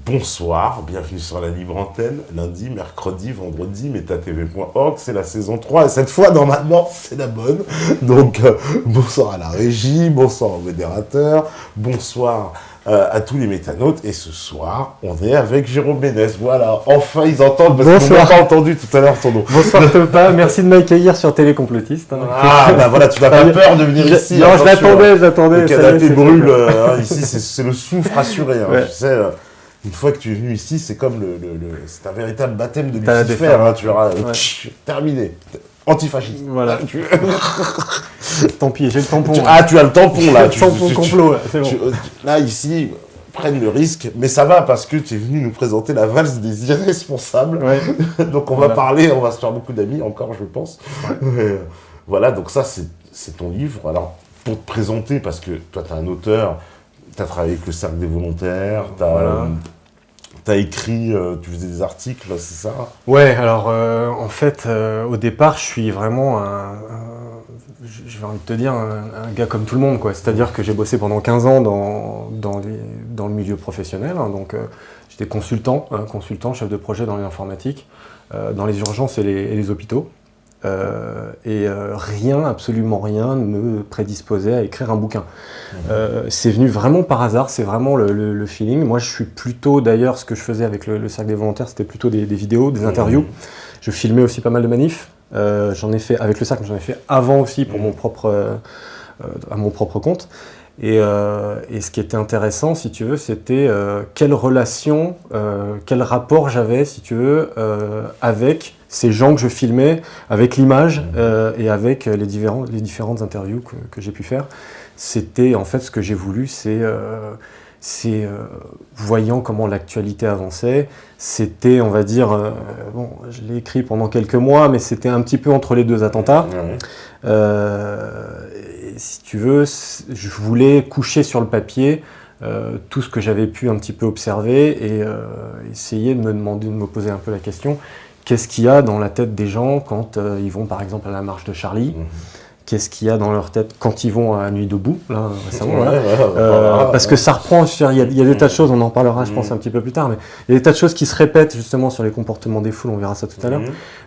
Bonsoir, bienvenue sur la libre antenne, lundi, mercredi, vendredi, metatv.org, c'est la saison 3, et cette fois, normalement, c'est la bonne. Donc, bonsoir à la régie, bonsoir au modérateur, bonsoir à tous les métanautes, et ce soir, on est avec Jérôme Ménès, voilà, enfin ils entendent, parce qu'on n'a pas entendu tout à l'heure ton nom. Bonsoir Topa, merci de m'accueillir sur Télécomplotiste. Ah, bah voilà, tu n'as pas peur de venir ici. Non, je l'attendais. Le canapé brûle, ici, c'est le souffle assuré, ouais. Tu sais... Une fois que tu es venu ici, c'est comme c'est un véritable baptême de Lucifer, hein, tu verras, terminé, antifasciste. Voilà. Tant pis, j'ai le tampon. Tu as le tampon là. Le tampon complot, là, c'est bon. Là, ici, prennent le risque, mais ça va parce que tu es venu nous présenter la valse des irresponsables. Ouais. Donc on va parler, on va se faire beaucoup d'amis encore, je pense. Ouais. Voilà, donc ça, c'est ton livre. Alors, pour te présenter, parce que toi, tu es un auteur, tu as travaillé avec le Cercle des Volontaires, t'as écrit, tu faisais des articles, c'est ça? Ouais, alors en fait, au départ, je suis vraiment j'ai envie de te dire, un gars comme tout le monde, quoi. C'est-à-dire que j'ai bossé pendant 15 ans dans le milieu professionnel, hein, donc j'étais consultant, chef de projet dans l'informatique, dans les urgences et les hôpitaux. Rien, absolument rien ne me prédisposait à écrire un bouquin. C'est venu vraiment par hasard, c'est vraiment le feeling. Moi, je suis plutôt, d'ailleurs, ce que je faisais avec le Cercle des Volontaires, c'était plutôt des vidéos, des interviews. Je filmais aussi pas mal de manifs. J'en ai fait avec le Cercle, j'en ai fait avant aussi pour à mon propre compte. Et ce qui était intéressant, si tu veux, c'était quelle relation, quel rapport j'avais, si tu veux, avec ces gens que je filmais, avec l'image et avec les différentes interviews que j'ai pu faire. C'était, en fait, ce que j'ai voulu, c'est voyant comment l'actualité avançait, c'était, on va dire, bon, je l'ai écrit pendant quelques mois, mais c'était un petit peu entre les deux attentats. Si tu veux, je voulais coucher sur le papier tout ce que j'avais pu un petit peu observer et essayer de me poser un peu la question, qu'est-ce qu'il y a dans la tête des gens quand ils vont par exemple à la marche de Charlie? Qu'est-ce qu'il y a dans leur tête quand ils vont à Nuit debout, là, récemment, parce que ça reprend, il y a des tas de choses, on en parlera, je pense, un petit peu plus tard, mais il y a des tas de choses qui se répètent, justement, sur les comportements des foules, on verra ça tout à l'heure.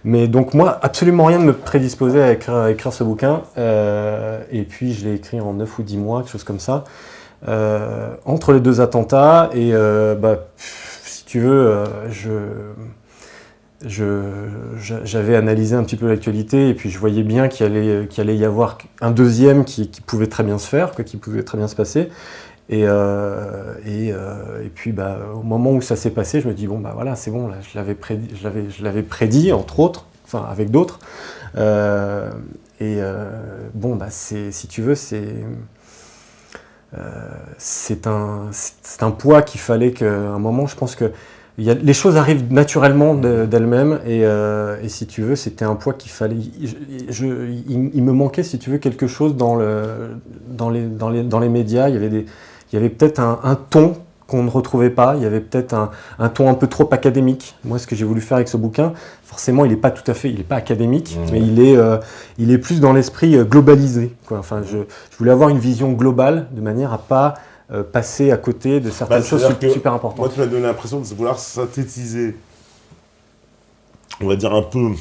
Mais donc, moi, absolument rien ne me prédisposait à écrire ce bouquin, et puis je l'ai écrit en 9 ou 10 mois, quelque chose comme ça, entre les deux attentats, et si tu veux, j'avais analysé un petit peu l'actualité et puis je voyais bien qu'il allait y avoir un deuxième qui pouvait très bien se faire, qui pouvait très bien se passer. Et puis au moment où ça s'est passé, je me dis bon bah voilà, c'est bon, là, je l'avais prédit entre autres, enfin avec d'autres. Bon bah si tu veux c'est un poids qu'il fallait qu'à un moment, je pense que les choses arrivent naturellement d'elles-mêmes et si tu veux, c'était un poids qu'il fallait. Il me manquait, si tu veux, quelque chose dans les médias. Il y avait peut-être un ton qu'on ne retrouvait pas. Il y avait peut-être un ton un peu trop académique. Moi, ce que j'ai voulu faire avec ce bouquin, forcément, il n'est pas académique, mais il est plus dans l'esprit globalisé, quoi. Enfin, je voulais avoir une vision globale de manière à pas passer à côté de certaines choses super importantes. Moi, tu m'as donné l'impression de vouloir synthétiser, on va dire un peu,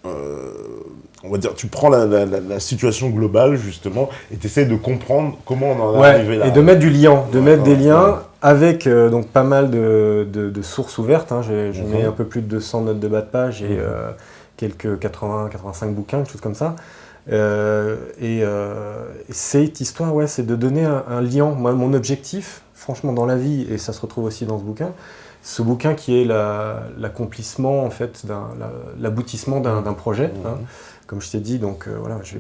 on va dire, tu prends la situation globale, justement, et tu essaies de comprendre comment on en est arrivé là. Et de mettre du lien, mettre des liens avec donc pas mal de sources ouvertes. Hein. Je mets un peu plus de 200 notes de bas de page et quelques 85 bouquins, quelque chose comme ça. Cette histoire, c'est de donner un lien. Moi, mon objectif, franchement, dans la vie, et ça se retrouve aussi dans ce bouquin qui est l'accomplissement, en fait, l'aboutissement d'un projet. Hein. Comme je t'ai dit, donc voilà, j'ai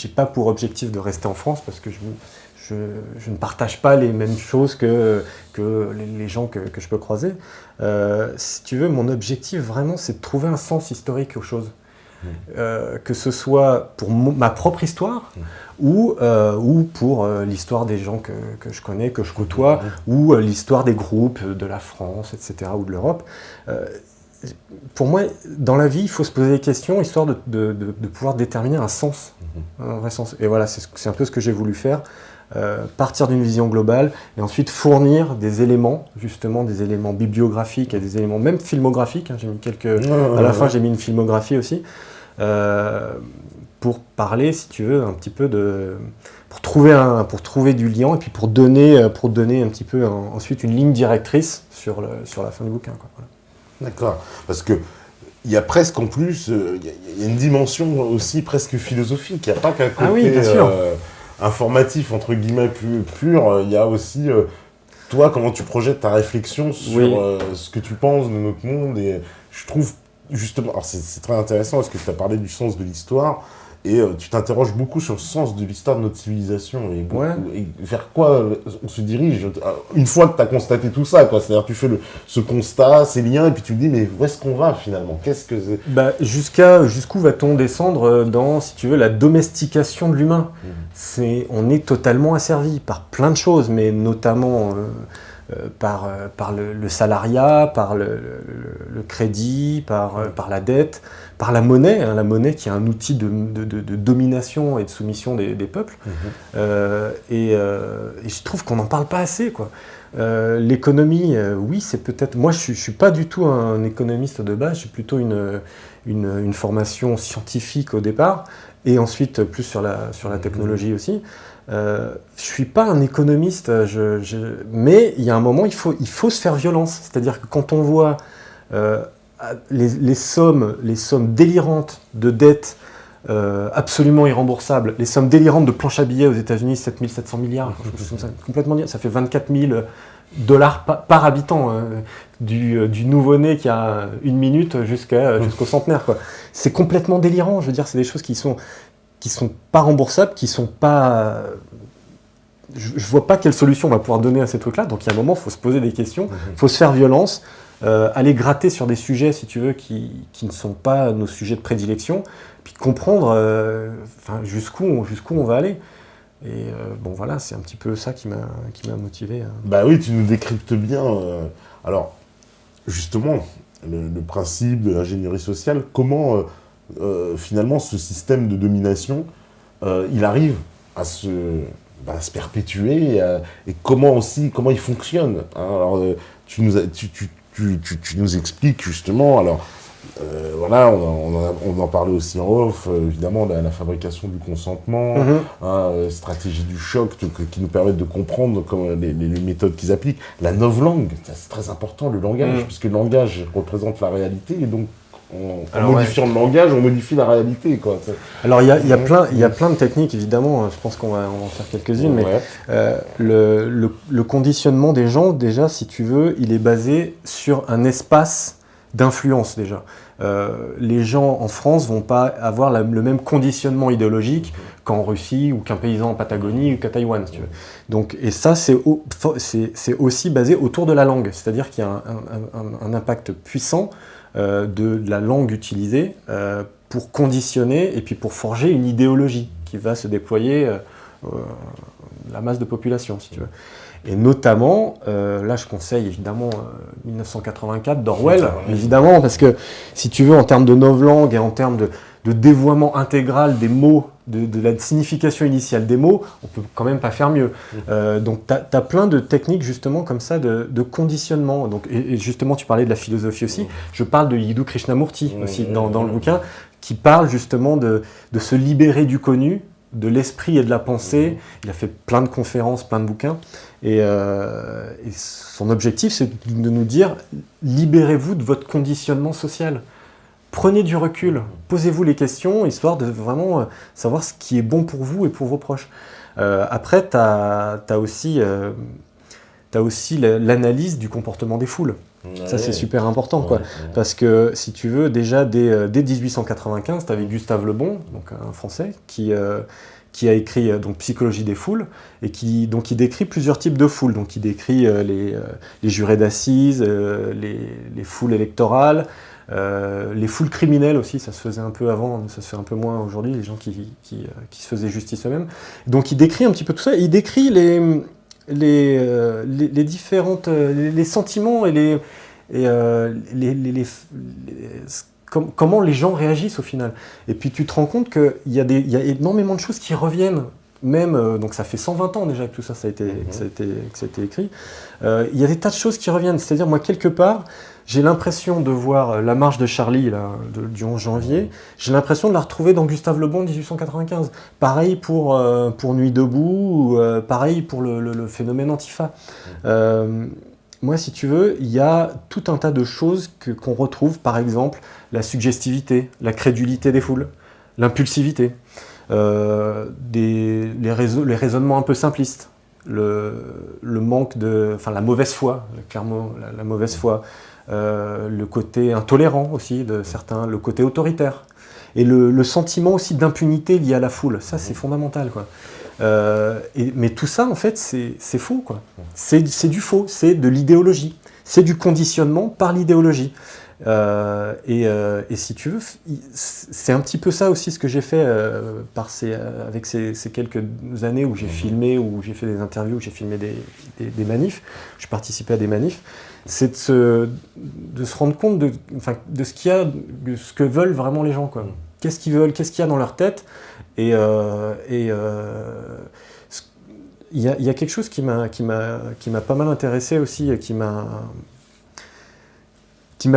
pas pour objectif de rester en France parce que je ne partage pas les mêmes choses que les gens que je peux croiser. Si tu veux, mon objectif, vraiment, c'est de trouver un sens historique aux choses. Que ce soit pour ma propre histoire ou pour l'histoire des gens que je connais, que je côtoie, ou l'histoire des groupes de la France, etc., ou de l'Europe. Pour moi, dans la vie, il faut se poser des questions histoire de pouvoir déterminer un sens, un vrai sens. Et voilà, c'est un peu ce que j'ai voulu faire partir d'une vision globale et ensuite fournir des éléments, justement des éléments bibliographiques et des éléments même filmographiques. J'ai mis à la fin j'ai mis une filmographie aussi, pour parler, si tu veux, un petit peu pour trouver du lien et puis pour donner un petit peu ensuite une ligne directrice sur la fin du bouquin, quoi. Voilà. D'accord, parce que il y a presque en plus, il y a une dimension aussi presque philosophique. Il n'y a pas qu'un côté informatif, entre guillemets, pur. Il y a aussi, toi, comment tu projettes ta réflexion sur ce que tu penses de notre monde. Et je trouve, justement, alors c'est très intéressant parce que tu as parlé du sens de l'histoire. Et tu t'interroges beaucoup sur le sens de l'histoire de notre civilisation et vers quoi on se dirige une fois que tu as constaté tout ça, quoi. C'est-à-dire tu fais ce constat, ces liens, et puis tu te dis mais où est-ce qu'on va finalement? Qu'est-ce que c'est? Jusqu'où va-t-on descendre dans, si tu veux, la domestication de l'humain? On est totalement asservi par plein de choses, mais notamment par le salariat, par le crédit, par la dette, par la monnaie qui est un outil de domination et de soumission des peuples. Et je trouve qu'on n'en parle pas assez, quoi. L'économie, oui, c'est peut-être... Moi, je ne suis pas du tout un économiste de base, j'ai plutôt une formation scientifique au départ, et ensuite plus sur la technologie aussi. Je ne suis pas un économiste, mais il y a un moment, il faut se faire violence. C'est-à-dire que quand on voit les sommes délirantes de dettes absolument irremboursables, les sommes délirantes de planches à billets aux États-Unis, 7 milliards, complètement dire, ça fait 24 000 $ par habitant, du nouveau-né qui a 1 minute jusqu'au centenaire, quoi. C'est complètement délirant, je veux dire, c'est des choses qui sont pas remboursables, qui sont pas... Je vois pas quelle solution on va pouvoir donner à ces trucs-là, donc il y a un moment, il faut se poser des questions, il faut se faire violence, aller gratter sur des sujets, si tu veux, qui ne sont pas nos sujets de prédilection, puis comprendre jusqu'où on va aller. Et bon, voilà, c'est un petit peu ça qui m'a motivé. Bah oui, tu nous décryptes bien. Alors, justement, le principe de l'ingénierie sociale, comment finalement ce système de domination, il arrive à se perpétuer et comment il fonctionne, hein. Alors, tu nous expliques justement, alors voilà, on en parlait aussi en off, évidemment, la fabrication du consentement, stratégie du choc, qui nous permettent de comprendre les méthodes qu'ils appliquent. La novlangue, c'est très important, le langage, puisque le langage représente la réalité, et donc en modifiant le langage, on modifie la réalité, quoi. Alors il y a plein de techniques, évidemment, je pense qu'on va en faire quelques-unes, mais le conditionnement des gens, déjà, si tu veux, il est basé sur un espace d'influence, déjà. Les gens en France vont pas avoir le même conditionnement idéologique qu'en Russie ou qu'un paysan en Patagonie ou qu'à Taïwan, si tu veux. Donc, et ça, c'est aussi basé autour de la langue, c'est-à-dire qu'il y a un impact puissant de la langue utilisée pour conditionner et puis pour forger une idéologie qui va se déployer la masse de population, si tu veux. Et notamment, là je conseille évidemment 1984 d'Orwell, évidemment, parce que si tu veux, en termes de novlangue et en termes de dévoiement intégral des mots, de la signification initiale des mots, on peut quand même pas faire mieux. Donc tu as plein de techniques justement comme ça de conditionnement. Donc, et justement tu parlais de la philosophie aussi, je parle de Yiddu Krishnamurti aussi dans le bouquin, qui parle justement de se libérer du connu, de l'esprit et de la pensée. Il a fait plein de conférences, plein de bouquins. Et son objectif, c'est de nous dire, libérez-vous de votre conditionnement social. Prenez du recul, posez-vous les questions, histoire de vraiment savoir ce qui est bon pour vous et pour vos proches. Après, tu as aussi l'analyse du comportement des foules. Ça, c'est super important, quoi. Parce que, si tu veux, déjà, dès 1895, tu avais Gustave Le Bon, donc un Français, qui a écrit donc, Psychologie des foules, et qui décrit plusieurs types de foules. Donc, il décrit les jurés d'assises, les foules électorales, les foules criminelles aussi, ça se faisait un peu avant, ça se fait un peu moins aujourd'hui, les gens qui se faisaient justice eux-mêmes. Donc, il décrit un petit peu tout ça, et il décrit les différentes les sentiments et comment les gens réagissent au final. Et puis tu te rends compte qu'il y a énormément de choses qui reviennent même, donc ça fait 120 ans déjà que tout ça, ça a été écrit, il y a des tas de choses qui reviennent. C'est-à-dire, moi, quelque part, j'ai l'impression de voir la marche de Charlie là, du 11 janvier, j'ai l'impression de la retrouver dans Gustave Le Bon 1895. Pareil pour Nuit debout, ou, pareil pour le phénomène Antifa. Moi, si tu veux, il y a tout un tas de choses qu'on retrouve, par exemple, la suggestivité, la crédulité des foules, l'impulsivité, les raisonnements un peu simplistes, le manque la mauvaise foi, clairement la mauvaise foi, le côté intolérant aussi de certains, le côté autoritaire, et le sentiment aussi d'impunité lié à la foule. Ça, c'est fondamental, quoi. Mais tout ça, en fait, c'est faux, quoi. C'est du faux, c'est de l'idéologie. C'est du conditionnement par l'idéologie. Et si tu veux, c'est un petit peu ça aussi ce que j'ai fait avec ces quelques années où j'ai filmé, où j'ai fait des interviews, où j'ai filmé des manifs, j'ai participé à des manifs, c'est de se rendre compte de ce qu'il y a, de ce que veulent vraiment les gens, quoi. Qu'est-ce qu'ils veulent, qu'est-ce qu'il y a dans leur tête, il y a quelque chose qui m'a pas mal intéressé aussi, qui m'a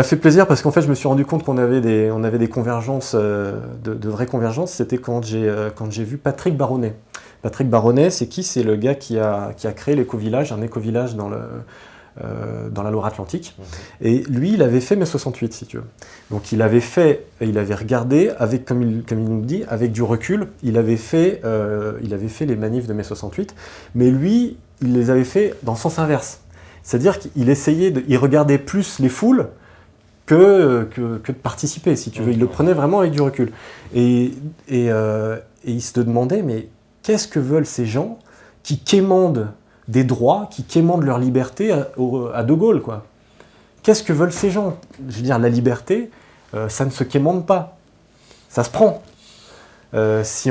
fait plaisir, parce qu'en fait je me suis rendu compte qu'on avait des convergences, de vraies convergences. C'était quand j'ai vu Patrick Baronnet. Patrick Baronnet, c'est qui? C'est le gars qui a créé l'éco-village, un éco-village dans la Loire-Atlantique. Et lui, il avait fait mai 68, si tu veux. Donc il avait regardé, comme il nous dit, avec du recul, il avait fait les manifs de mai 68, mais lui, il les avait fait dans le sens inverse. C'est-à-dire il regardait plus les foules que de participer, si tu veux. Il le prenait vraiment avec du recul. Et il se demandait, mais qu'est-ce que veulent ces gens qui quémandent des droits, qui quémandent leur liberté à De Gaulle, quoi. Qu'est-ce que veulent ces gens? Je veux dire, la liberté, ça ne se quémande pas. Ça se prend. Si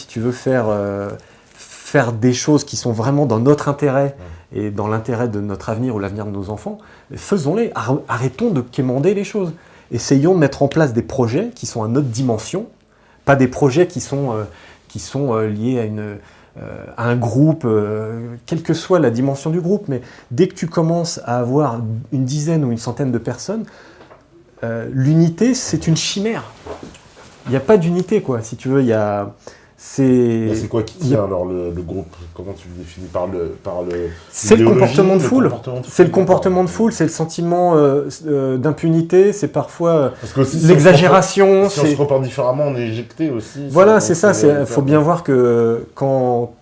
tu veux faire des choses qui sont vraiment dans notre intérêt et dans l'intérêt de notre avenir ou l'avenir de nos enfants, faisons-les. Arrêtons de quémander les choses. Essayons de mettre en place des projets qui sont à notre dimension, pas des projets qui sont liés à un groupe, quelle que soit la dimension du groupe, mais dès que tu commences à avoir une dizaine ou une centaine de personnes, l'unité, c'est une chimère. Il n'y a pas d'unité, quoi, si tu veux. C'est quoi qui tient alors le groupe? Comment tu le définis? C'est le comportement de foule. C'est le comportement de foule, c'est le sentiment d'impunité, c'est parfois l'exagération. Si on se repart différemment, on est éjecté aussi. Voilà, c'est ça. Il faut bien voir que dans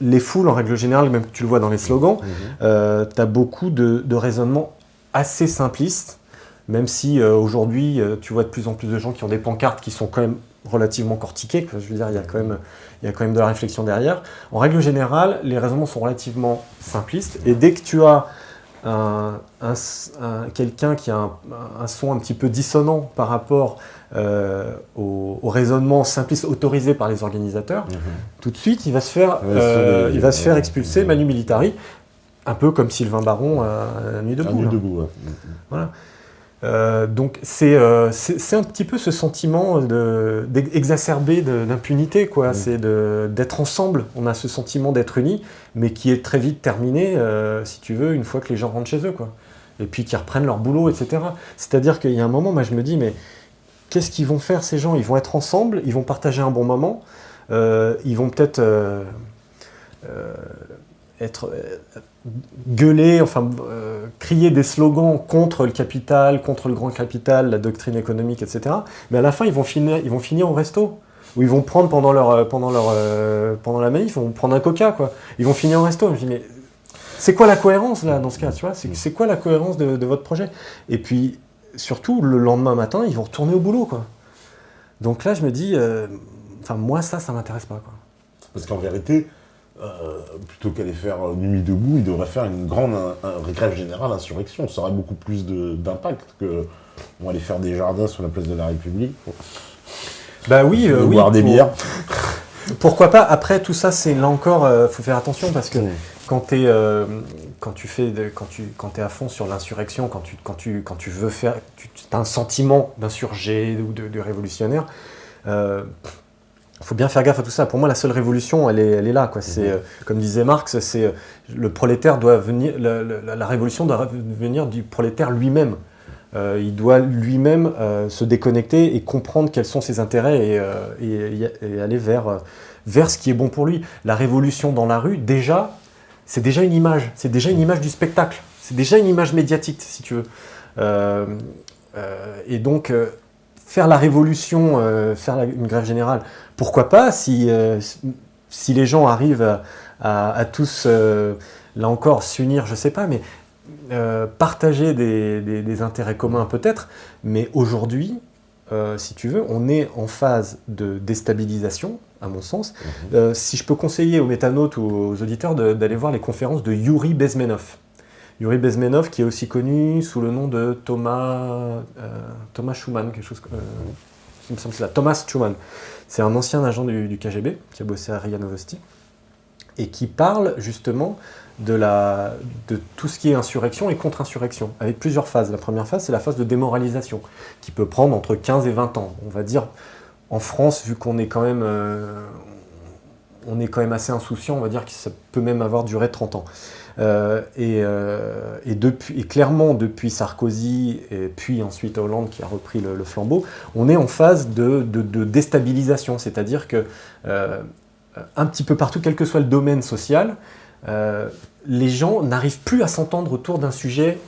les foules, en règle générale, même tu le vois dans les slogans, tu as beaucoup de raisonnements assez simplistes, même si aujourd'hui, tu vois de plus en plus de gens qui ont des pancartes qui sont quand même relativement cortiqués. Je veux dire, il y a quand même de la réflexion derrière. En règle générale, les raisonnements sont relativement simplistes, et dès que tu as quelqu'un qui a un son un petit peu dissonant par rapport au raisonnement simpliste autorisé par les organisateurs, tout de suite, il va se faire expulser Manu Militari, un peu comme Sylvain Baron à Nuit debout. Nuit debout, ouais. Voilà. Donc c'est un petit peu ce sentiment exacerbé d'impunité, quoi. C'est d'être ensemble. On a ce sentiment d'être unis, mais qui est très vite terminé, si tu veux, une fois que les gens rentrent chez eux, quoi. Et puis qu'ils reprennent leur boulot, etc. C'est-à-dire qu'il y a un moment, moi je me dis, mais qu'est-ce qu'ils vont faire, ces gens? Ils vont être ensemble, ils vont partager un bon moment, ils vont peut-être gueuler, crier des slogans contre le capital, contre le grand capital, la doctrine économique, etc. Mais à la fin, ils vont finir au resto, où ils vont prendre pendant la manif, ils vont prendre un coca, quoi. Ils vont finir au resto. Je me dis, mais c'est quoi la cohérence là dans ce cas, tu vois? C'est quoi la cohérence de votre projet? Et puis surtout, le lendemain matin, ils vont retourner au boulot, quoi. Donc là, je me dis, moi ça m'intéresse pas, quoi. Parce qu'en vérité, plutôt qu'aller faire Nuit debout, il devrait faire une grande grève générale, insurrection. Ça aurait beaucoup plus d'impact que aller faire des jardins sur la place de la République. Bah oui, boire des bières. Pourquoi pas? Après, tout ça, c'est là encore, faut faire attention, parce que quand t'es à fond sur l'insurrection, quand tu veux faire, tu as un sentiment d'insurgé ou de révolutionnaire, faut bien faire gaffe à tout ça. Pour moi, la seule révolution, elle est là, quoi. C'est, comme disait Marx, c'est le prolétaire doit venir, la révolution doit venir du prolétaire lui-même. Il doit lui-même se déconnecter et comprendre quels sont ses intérêts et aller vers ce qui est bon pour lui. La révolution dans la rue, c'est déjà une image. C'est déjà une image du spectacle. C'est déjà une image médiatique, si tu veux. Et donc, faire la révolution, une grève générale, pourquoi pas si les gens arrivent à tous, là encore, s'unir, je ne sais pas, mais partager des intérêts communs peut-être, mais aujourd'hui, si tu veux, on est en phase de déstabilisation, à mon sens. Si je peux conseiller aux métanautes ou aux auditeurs d'aller voir les conférences de Yuri Bezmenov. Yuri Bezmenov, qui est aussi connu sous le nom de Thomas Schumann, quelque chose il me semble que c'est ça, Thomas Schumann. C'est un ancien agent du KGB qui a bossé à RIA Novosti et qui parle justement de tout ce qui est insurrection et contre-insurrection, avec plusieurs phases. La première phase, c'est la phase de démoralisation, qui peut prendre entre 15 et 20 ans. On va dire, en France, vu qu'on est quand même, assez insouciant, on va dire que ça peut même avoir duré 30 ans. Et clairement, depuis Sarkozy, et puis ensuite Hollande qui a repris le flambeau, on est en phase de déstabilisation, c'est-à-dire que un petit peu partout, quel que soit le domaine social, les gens n'arrivent plus à s'entendre autour d'un sujet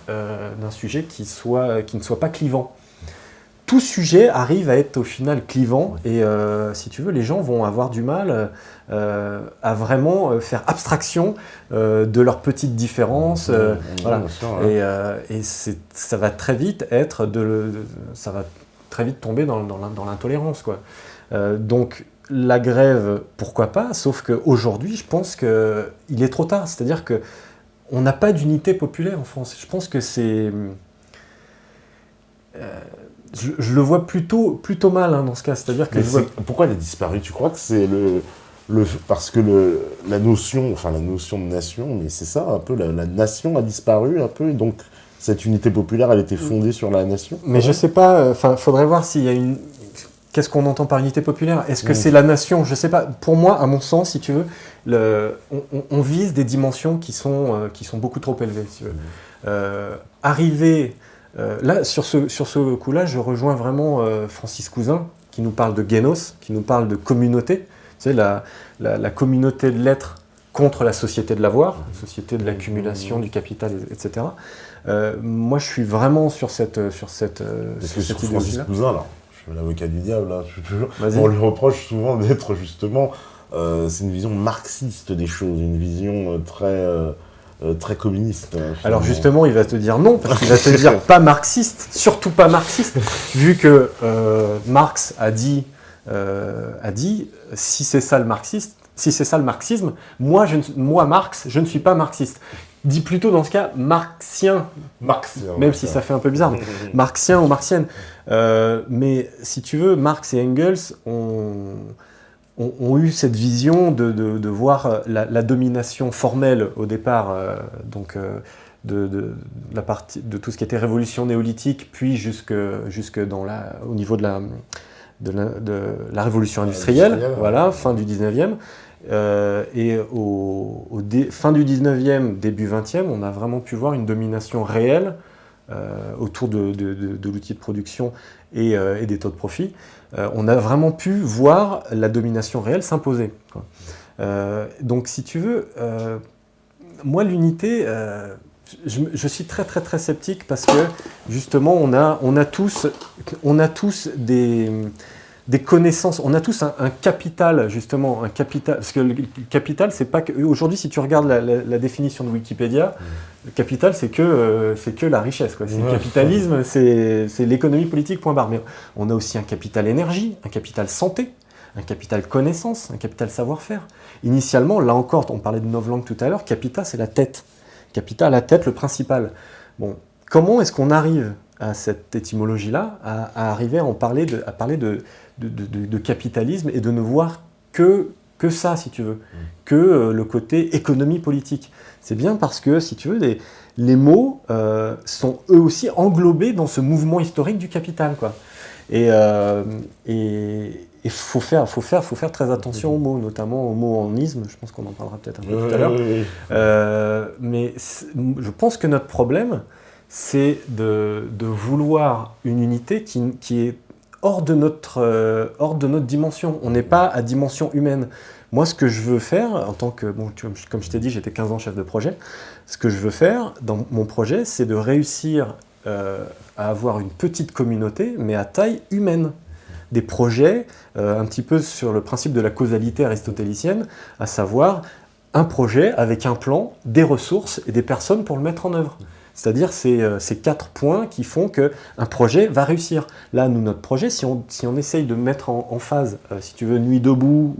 qui ne soit pas clivant. Tout sujet arrive à être au final clivant et si tu veux, les gens vont avoir du mal à vraiment faire abstraction de leurs petites différences. Voilà. Sûr, ouais. Et ça va très vite ça va très vite tomber dans l'intolérance, quoi. Donc la grève, pourquoi pas, sauf qu'aujourd'hui, je pense qu'il est trop tard. C'est-à-dire qu'on n'a pas d'unité populaire en France. Je pense que c'est... Je le vois plutôt mal dans ce cas. C'est-à-dire que pourquoi il a disparu? Tu crois que c'est parce que la notion de nation, mais c'est ça, un peu, la nation a disparu un peu, et donc cette unité populaire, elle était fondée sur la nation? Mais je sais pas, faudrait voir s'il y a une... Qu'est-ce qu'on entend par unité populaire? Est-ce que c'est la nation? Je ne sais pas. Pour moi, à mon sens, si tu veux, on vise des dimensions qui sont beaucoup trop élevées. Si tu veux. Arriver... là, sur ce coup-là, je rejoins vraiment Francis Cousin, qui nous parle de génos, qui nous parle de communauté. Tu sais, la communauté de l'être contre la société de l'avoir, la société de l'accumulation du capital, etc. Moi, je suis vraiment sur cette idée. Francis Cousin, là, je fais l'avocat du diable, là, on lui reproche souvent d'être justement... c'est une vision marxiste des choses, une vision très communiste. Alors justement, il va te dire non, parce qu'il va te dire pas marxiste, surtout pas marxiste, vu que Marx a dit si c'est ça le marxisme, moi Marx, je ne suis pas marxiste. Dis plutôt dans ce cas marxien, même si ça fait un peu bizarre, mais marxien ou marxienne. Mais si tu veux, Marx et Engels ont eu cette vision de voir la domination formelle au départ, de tout ce qui était révolution néolithique, puis jusque au niveau de la révolution industrielle, voilà, fin du 19e. Et fin du 19e, début 20e, on a vraiment pu voir une domination réelle autour de l'outil de production et des taux de profit. On a vraiment pu voir la domination réelle s'imposer, quoi. Donc si tu veux, moi l'unité, je suis très très très sceptique parce que justement on a tous des connaissances, on a tous un capital, justement, parce que le capital, c'est pas que... Aujourd'hui, si tu regardes la définition de Wikipédia, le capital, c'est que la richesse, quoi. C'est le capitalisme, c'est l'économie politique, point barre. Mais on a aussi un capital énergie, un capital santé, un capital connaissance, un capital savoir-faire. Initialement, là encore, on parlait de novlangue tout à l'heure, capita, c'est la tête. Capita, la tête, le principal. Bon, comment est-ce qu'on arrive à cette étymologie-là, à arriver à parler de capitalisme et de ne voir que ça, si tu veux, que le côté économie politique. C'est bien parce que, si tu veux, les mots sont eux aussi englobés dans ce mouvement historique du capital, quoi. Et il faut faire très attention aux mots, notamment aux mots en isme. Je pense qu'on en parlera peut-être un peu tout à l'heure. Mais je pense que notre problème, c'est de vouloir une unité qui est hors de notre dimension. On n'est pas à dimension humaine. Moi, ce que je veux faire, en tant que, comme je t'ai dit, j'étais 15 ans chef de projet, ce que je veux faire dans mon projet, c'est de réussir à avoir une petite communauté, mais à taille humaine. Des projets, un petit peu sur le principe de la causalité aristotélicienne, à savoir un projet avec un plan, des ressources et des personnes pour le mettre en œuvre. C'est-à-dire ces 4 points qui font qu'un projet va réussir. Là, nous, notre projet, si on essaye de mettre en phase, si tu veux, Nuit debout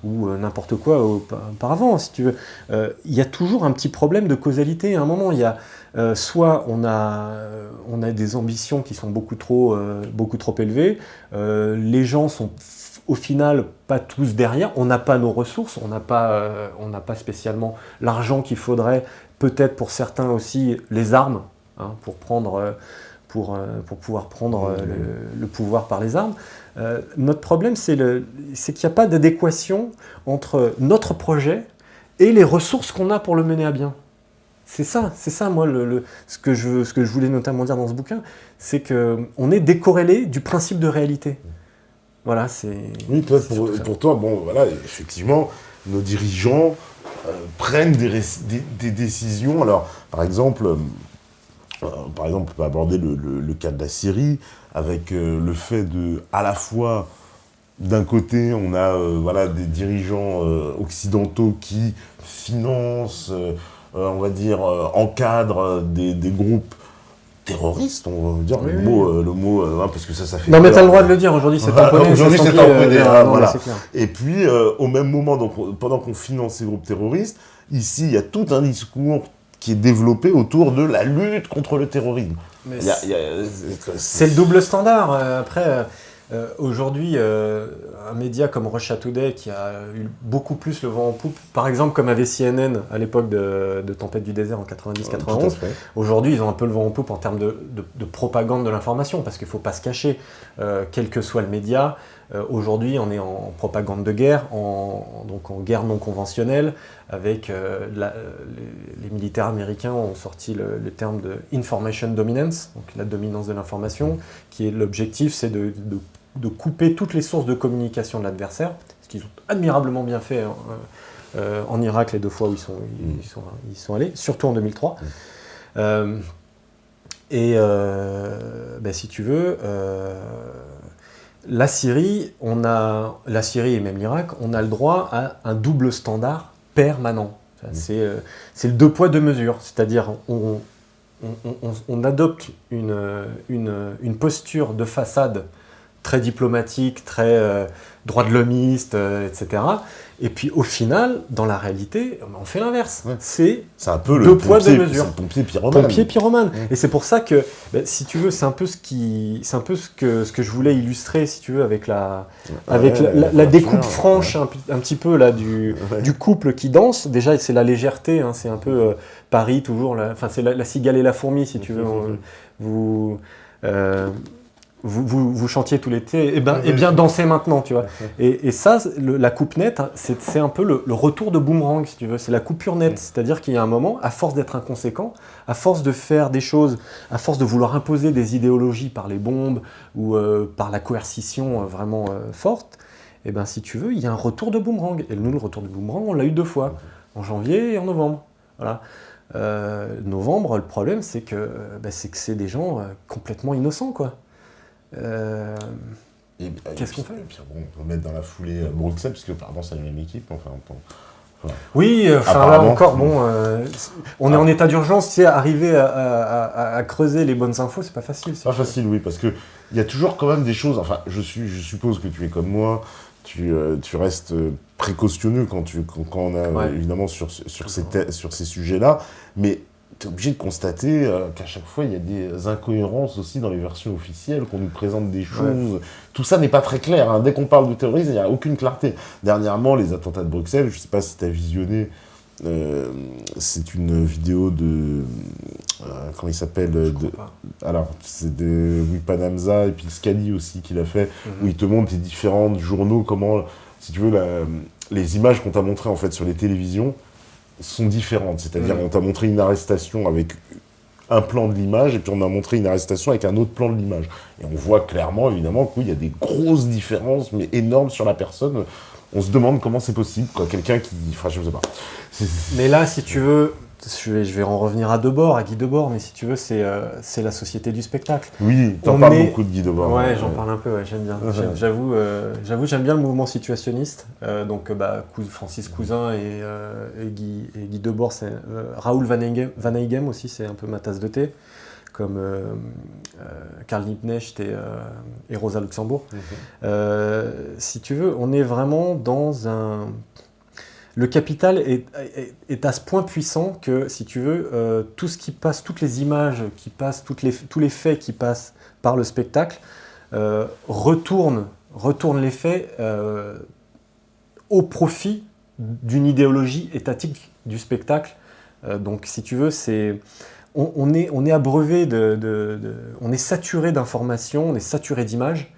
ou n'importe quoi auparavant, si tu veux, il y a toujours un petit problème de causalité. À un moment, il y a soit on a des ambitions qui sont beaucoup trop élevées, les gens sont au final pas tous derrière, on n'a pas nos ressources, on n'a pas spécialement l'argent qu'il faudrait, peut-être pour certains aussi les armes, hein, pour pouvoir prendre le pouvoir par les armes. Notre problème, c'est qu'il n'y a pas d'adéquation entre notre projet et les ressources qu'on a pour le mener à bien. C'est ça, moi, ce que je voulais notamment dire dans ce bouquin, c'est qu'on est décorrélé du principe de réalité. Voilà, c'est... Oui, pour toi, bon, voilà, effectivement, nos dirigeants prennent des décisions. Alors, par exemple, on peut aborder le cas de la Syrie, avec le fait à la fois, d'un côté, on a des dirigeants occidentaux qui financent, on va dire, encadrent des groupes terroristes, on va dire, le mot, parce que ça fait... Non, mais t'as le droit de le dire, aujourd'hui c'est tamponné. Aujourd'hui c'est tamponné, voilà. Et puis, au même moment, donc, pendant qu'on finance ces groupes terroristes, ici, il y a tout un discours qui est développé autour de la lutte contre le terrorisme. C'est le double standard. Après, aujourd'hui, un média comme Russia Today, qui a eu beaucoup plus le vent en poupe, par exemple comme avait CNN à l'époque de Tempête du désert en 90-91, aujourd'hui ils ont un peu le vent en poupe en termes de propagande de l'information, parce qu'il ne faut pas se cacher, quel que soit le média, aujourd'hui on est en propagande de guerre, donc en guerre non conventionnelle, avec les militaires américains ont sorti le terme de information dominance, donc la dominance de l'information, qui est l'objectif, c'est de couper toutes les sources de communication de l'adversaire, ce qu'ils ont admirablement bien fait en Irak les 2 fois où ils sont allés, surtout en 2003. Si tu veux, la Syrie et même l'Irak, on a le droit à un double standard permanent. C'est le 2 poids 2 mesures, c'est-à-dire on adopte une posture de façade très diplomatique, très droit de l'hommiste, etc. Et puis au final, dans la réalité, on fait l'inverse. Ouais. C'est un peu 2 poids 2 mesures. C'est le pompier pyromane. Et c'est pour ça que, si tu veux, c'est un peu ce que je voulais illustrer, si tu veux, avec la découpe franche, un petit peu là du couple qui danse. Déjà, c'est la légèreté, hein, c'est un peu Paris toujours. C'est la cigale et la fourmi, si tu veux. Vous chantiez tout l'été, et bien dansez maintenant, tu vois. Et ça, la coupe nette, c'est un peu le retour de boomerang, si tu veux. C'est la coupure nette, c'est-à-dire qu'il y a un moment, à force d'être inconséquent, à force de faire des choses, à force de vouloir imposer des idéologies par les bombes ou par la coercition vraiment forte, et si tu veux, il y a un retour de boomerang. Et nous, le retour de boomerang, on l'a eu 2 fois, en janvier et en novembre. Voilà. Novembre, le problème, c'est que c'est des gens complètement innocents, quoi. Qu'est-ce qu'on fait ? On peut mettre dans la foulée Bruxelles, parce que pardon, c'est la même équipe. Oui, là encore, on est en état d'urgence, tu sais, arriver à creuser les bonnes infos, c'est pas facile. C'est pas facile, oui, parce que il y a toujours quand même des choses. Enfin, je suppose que tu es comme moi, tu restes précautionneux quand on a évidemment sur ces sujets-là, mais tu es obligé de constater qu'à chaque fois, il y a des incohérences aussi dans les versions officielles, qu'on nous présente des choses. Ouais. Tout ça n'est pas très clair. Hein. Dès qu'on parle de terrorisme, il n'y a aucune clarté. Dernièrement, les attentats de Bruxelles, je ne sais pas si tu as visionné, c'est une vidéo de... comment il s'appelle alors, c'est de Wipan Hamza et puis Scali aussi qu'il a fait, où il te montre les différents journaux, comment, si tu veux, les images qu'on t'a montrées en fait sur les télévisions sont différentes. C'est-à-dire, on t'a montré une arrestation avec un plan de l'image, et puis on a montré une arrestation avec un autre plan de l'image. Et on voit clairement, évidemment, qu'il y a des grosses différences, mais énormes sur la personne. On se demande comment c'est possible, quoi. Quelqu'un qui... Enfin, je ne sais pas. Mais là, si tu veux, je vais en revenir à Debord, à Guy Debord, mais si tu veux, c'est la société du spectacle. Oui, t'en parles beaucoup de Guy Debord. Ouais, j'en parle un peu, j'aime bien. J'avoue, j'aime bien le mouvement situationniste. Donc, Francis Cousin et Guy Debord, c'est Raoul Van Heygem aussi, c'est un peu ma tasse de thé, comme Karl Liebknecht et Rosa Luxembourg. Si tu veux, on est vraiment dans un... Le capital est à ce point puissant que, si tu veux, tout ce qui passe, toutes les images qui passent, tous les faits qui passent par le spectacle, retournent les faits au profit d'une idéologie étatique du spectacle. Donc, si tu veux, on est abreuvé on est saturé d'informations, on est saturé d'images.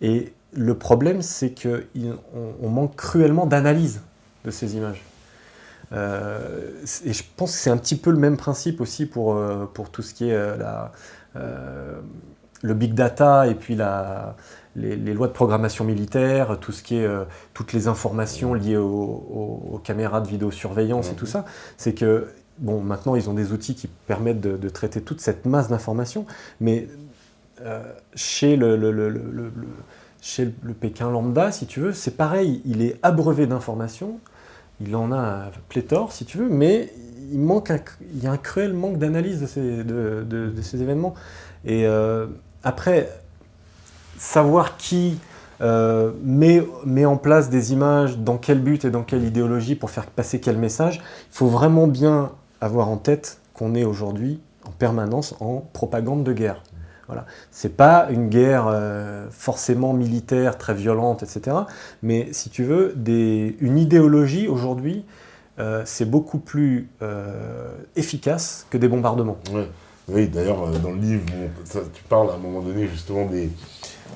Et le problème, c'est qu'on manque cruellement d'analyse de ces images. Et je pense que c'est un petit peu le même principe aussi pour tout ce qui est le big data et puis les lois de programmation militaire, tout ce qui est toutes les informations liées aux caméras de vidéosurveillance et tout ça. C'est que, bon, maintenant ils ont des outils qui permettent de traiter toute cette masse d'informations, mais chez chez le Pékin lambda, si tu veux, c'est pareil, il est abreuvé d'informations. Il en a pléthore, si tu veux, mais il y a un cruel manque d'analyse de ces événements. Et après, savoir qui met en place des images, dans quel but et dans quelle idéologie pour faire passer quel message, il faut vraiment bien avoir en tête qu'on est aujourd'hui en permanence en propagande de guerre. Voilà. Ce n'est pas une guerre forcément militaire, très violente, etc. Mais si tu veux, une idéologie aujourd'hui, c'est beaucoup plus efficace que des bombardements. Ouais. Oui, d'ailleurs, dans le livre, tu parles à un moment donné justement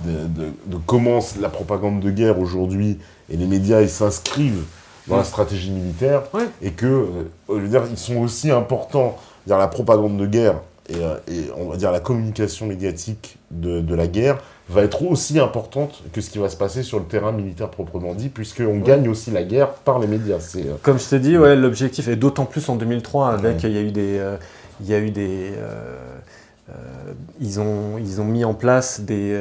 de comment la propagande de guerre aujourd'hui et les médias ils s'inscrivent dans la stratégie militaire, et que, je veux dire, ils sont aussi importants. Dire, la propagande de guerre et on va dire la communication médiatique de la guerre va être aussi importante que ce qui va se passer sur le terrain militaire proprement dit, puisqu'on gagne aussi la guerre par les médias. Comme je t'ai dit, l'objectif, et d'autant plus en 2003, avec ils ont mis en place des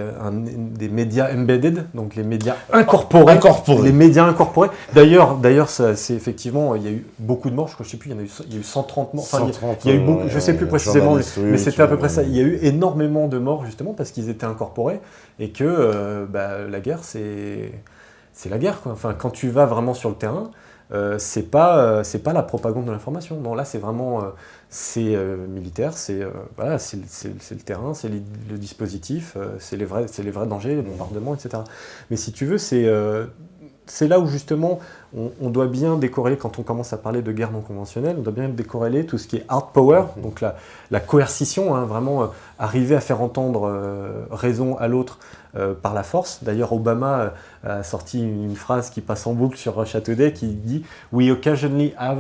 médias embedded, donc les médias incorporés. Les médias incorporés. D'ailleurs, c'est effectivement, il y a eu beaucoup de morts, je ne sais plus, il y a eu 130 morts. Enfin, il y a eu beaucoup, je ne sais plus précisément, mais c'était à peu près ça. Il y a eu énormément de morts justement parce qu'ils étaient incorporés et que la guerre, c'est la guerre, quoi. Enfin, quand tu vas vraiment sur le terrain, c'est pas la propagande de l'information. Non, là, c'est vraiment militaire, c'est le terrain, c'est le dispositif, c'est les vrais dangers, les bombardements, etc. Mais si tu veux, c'est là où justement on doit bien décorréler, quand on commence à parler de guerre non conventionnelle, on doit bien décorréler tout ce qui est hard power, donc la coercition, vraiment arriver à faire entendre raison à l'autre par la force. D'ailleurs, Obama a sorti une phrase qui passe en boucle sur Russia Today qui dit « We occasionally have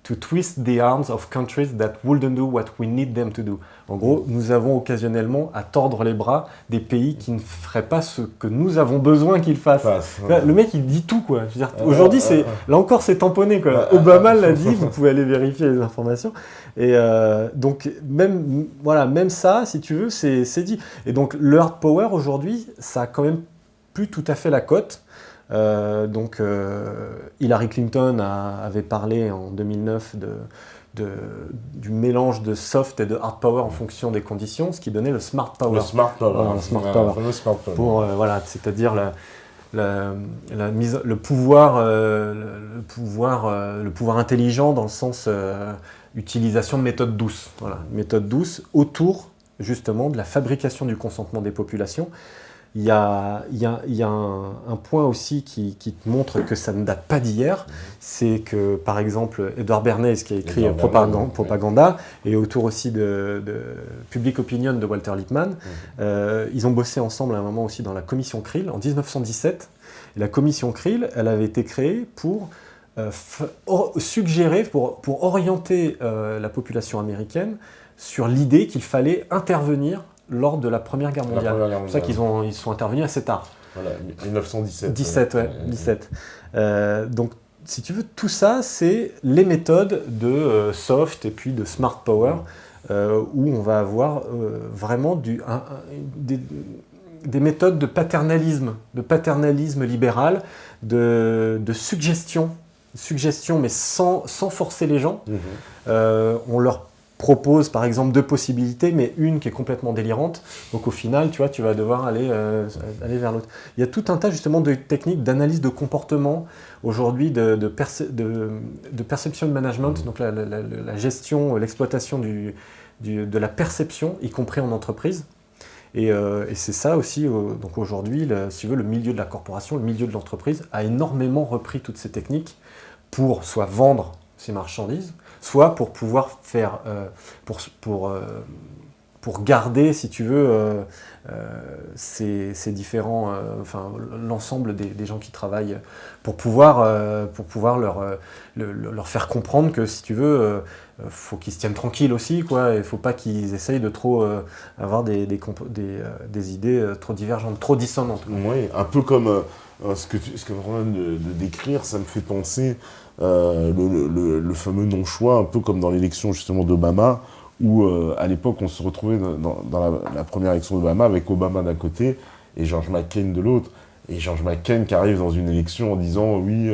to twist the arms of countries that wouldn't do what we need them to do ». En gros, nous avons occasionnellement à tordre les bras des pays qui ne feraient pas ce que nous avons besoin qu'ils fassent. Le mec, il dit tout, quoi. Je veux dire, aujourd'hui, là encore, c'est tamponné, quoi. Obama l'a dit, vous pouvez aller vérifier les informations. Et donc, même ça, si tu veux, c'est dit. Et donc, le hard power, aujourd'hui, ça a quand même plus tout à fait la cote. Hillary Clinton avait parlé en 2009 du mélange de soft et de hard power en fonction des conditions, ce qui donnait le smart power. Le smart power. Le smart power. C'est-à-dire le pouvoir intelligent dans le sens utilisation de méthodes douces. Voilà, méthode douce autour justement de la fabrication du consentement des populations. il y a un point aussi qui te montre que ça ne date pas d'hier, c'est que, par exemple, Edward Bernays, qui a écrit Propaganda, et autour aussi de Public Opinion de Walter Lippmann, ils ont bossé ensemble à un moment aussi dans la commission Krill en 1917. Et la commission Krill, elle avait été créée pour suggérer, pour orienter la population américaine sur l'idée qu'il fallait intervenir lors de la Première Guerre mondiale. C'est pour ça qu'ils sont intervenus assez tard. Voilà, 1917. 17. Donc, si tu veux, tout ça, c'est les méthodes de soft et puis de smart power, où on va avoir vraiment des méthodes de paternalisme libéral, de suggestion, mais sans forcer les gens. On leur propose par exemple 2 possibilités, mais une qui est complètement délirante. Donc au final, tu vois, tu vas devoir aller vers l'autre. Il y a tout un tas justement de techniques d'analyse de comportement aujourd'hui, de perception management, donc la gestion, l'exploitation de la perception, y compris en entreprise. Et c'est ça aussi, donc aujourd'hui, si tu veux, le milieu de la corporation, le milieu de l'entreprise a énormément repris toutes ces techniques pour soit vendre ses marchandises, soit pour pouvoir faire, pour garder, si tu veux, ces différents, l'ensemble des gens qui travaillent, pour pouvoir leur faire comprendre que, si tu veux, faut qu'ils se tiennent tranquilles aussi, quoi. Il ne faut pas qu'ils essayent de trop avoir des idées trop divergentes, trop dissonantes. Oui, un peu comme ce que tu es en train de décrire, ça me fait penser le fameux non-choix, un peu comme dans l'élection justement d'Obama, où à l'époque on se retrouvait dans la première élection d'Obama avec Obama d'un côté et George McCain de l'autre. Et George McCain qui arrive dans une élection en disant oui,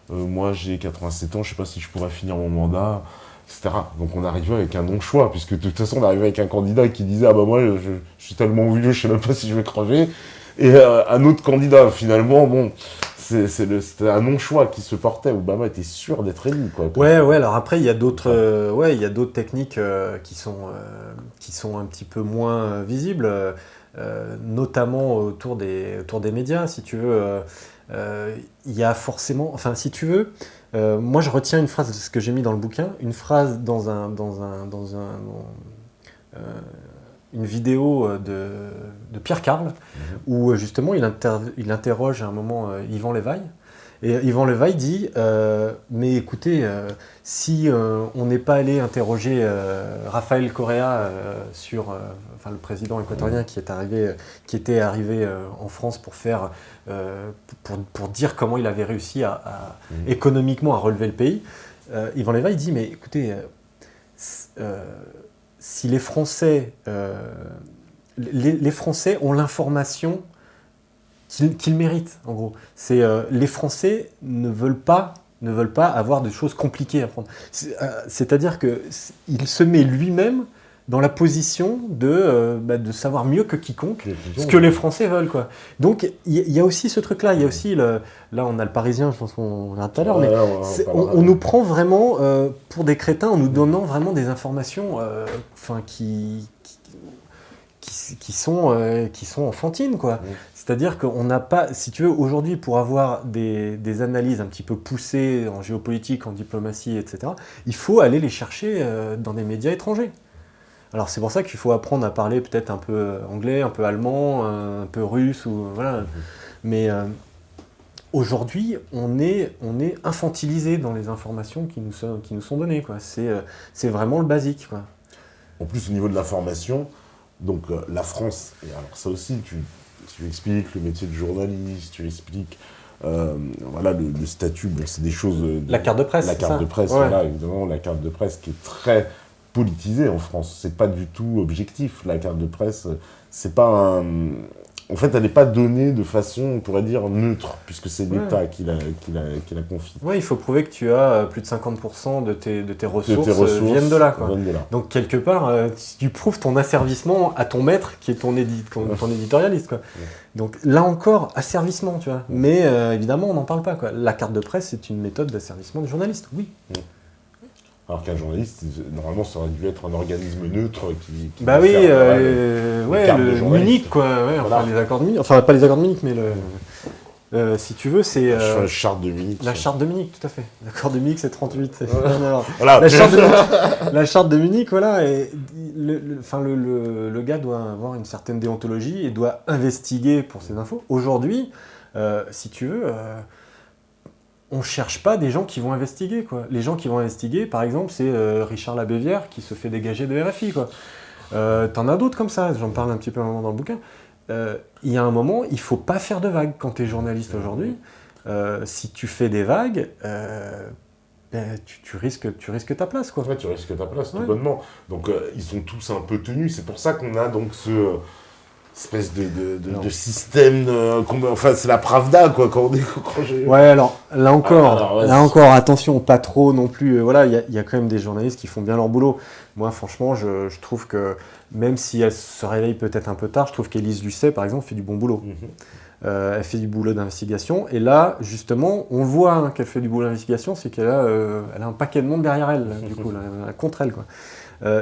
moi j'ai 87 ans, je ne sais pas si je pourrais finir mon mandat, etc. Donc on arrivait avec un non-choix, puisque de toute façon on arrivait avec un candidat qui disait ah bah moi je suis tellement vieux, je ne sais même pas si je vais crever. Et un autre candidat, finalement, bon, c'était un non-choix qui se portait. Obama était sûr d'être élu, quoi. Ouais, alors après, il y a d'autres techniques qui sont un petit peu moins visibles, notamment autour des médias, si tu veux. Il y a forcément, enfin, si tu veux, moi je retiens une phrase de ce que j'ai mis dans le bouquin, une phrase dans une vidéo de Pierre Carles, où justement il interroge à un moment Yvan Léveille. Et Yvan Léveille dit mais écoutez, si on n'est pas allé interroger Rafael Correa sur le président équatorien qui était arrivé en France pour faire pour dire comment il avait réussi économiquement à relever le pays, Yvan Léveille dit mais écoutez, si les Français ont l'information qu'ils méritent, en gros. Les Français ne veulent pas avoir de choses compliquées à prendre. C'est-à-dire qu'il se met lui-même dans la position de savoir mieux que quiconque ce que les Français veulent, quoi. Donc il y a aussi ce truc-là. Il y a aussi là on a le Parisien, je pense qu'on l'a tout à l'heure, mais on nous prend vraiment pour des crétins en nous donnant vraiment des informations, qui sont enfantines, quoi. C'est-à-dire qu'on n'a pas, si tu veux, aujourd'hui, pour avoir des analyses un petit peu poussées en géopolitique, en diplomatie, etc., il faut aller les chercher dans des médias étrangers. Alors c'est pour ça qu'il faut apprendre à parler peut-être un peu anglais, un peu allemand, un peu russe, ou voilà. Mais aujourd'hui, on est infantilisé dans les informations qui nous sont données, quoi. C'est vraiment le basique, quoi. En plus, au niveau de l'information, donc la France, et alors ça aussi, tu expliques le métier de journaliste, tu expliques le statut, bon, c'est des choses... la carte de presse, la carte de presse, voilà, évidemment, la carte de presse qui est très politisée en France. C'est pas du tout objectif, la carte de presse. C'est pas un... En fait, elle n'est pas donnée de façon, on pourrait dire, neutre, puisque c'est l'État qui la confie. Oui, il faut prouver que tu as plus de 50% de tes ressources viennent de là, quoi. Donc, quelque part, tu prouves ton asservissement à ton maître, qui est ton éditorialiste, quoi. Donc, là encore, asservissement, tu vois. Mais évidemment, on n'en parle pas, quoi. La carte de presse, c'est une méthode d'asservissement du journaliste, oui. Alors qu'un journaliste, normalement, ça aurait dû être un organisme neutre qui bah doit oui, faire, le Munich, quoi. Ouais, Voilà. enfin, les accords de Munich. Enfin, pas les accords de Munich, mais si tu veux, c'est. La charte de Munich. La charte de Munich, tout à fait. L'accord de Munich, c'est 38. C'est... Voilà. La charte de Munich, voilà. Et le gars doit avoir une certaine déontologie et doit investiguer pour ses infos. Aujourd'hui, si tu veux, on cherche pas des gens qui vont investiguer, quoi. Les gens qui vont investiguer, par exemple, c'est Richard Labévière qui se fait dégager de RFI, quoi. T'en as d'autres comme ça, j'en parle un petit peu dans le bouquin. Il y a un moment, il faut pas faire de vagues quand tu es journaliste aujourd'hui. Si tu fais des vagues, tu risques ta place, quoi. Ouais, tu risques ta place, tout Ouais. bonnement. Donc, ils sont tous un peu tenus. C'est pour ça qu'on a donc ce espèce de système. Enfin, c'est la Pravda, quoi. Ouais, alors là encore, ouais, là encore, attention, pas trop non plus. Voilà, il y a quand même des journalistes qui font bien leur boulot. Moi, franchement, je trouve que même si elle se réveille peut-être un peu tard, je trouve qu'Élise Lucet, par exemple, fait du bon boulot. Elle fait du boulot d'investigation. Et là, justement, on voit qu'elle fait du boulot d'investigation, c'est qu'elle a, elle a un paquet de monde derrière elle, du coup, là, contre elle, quoi.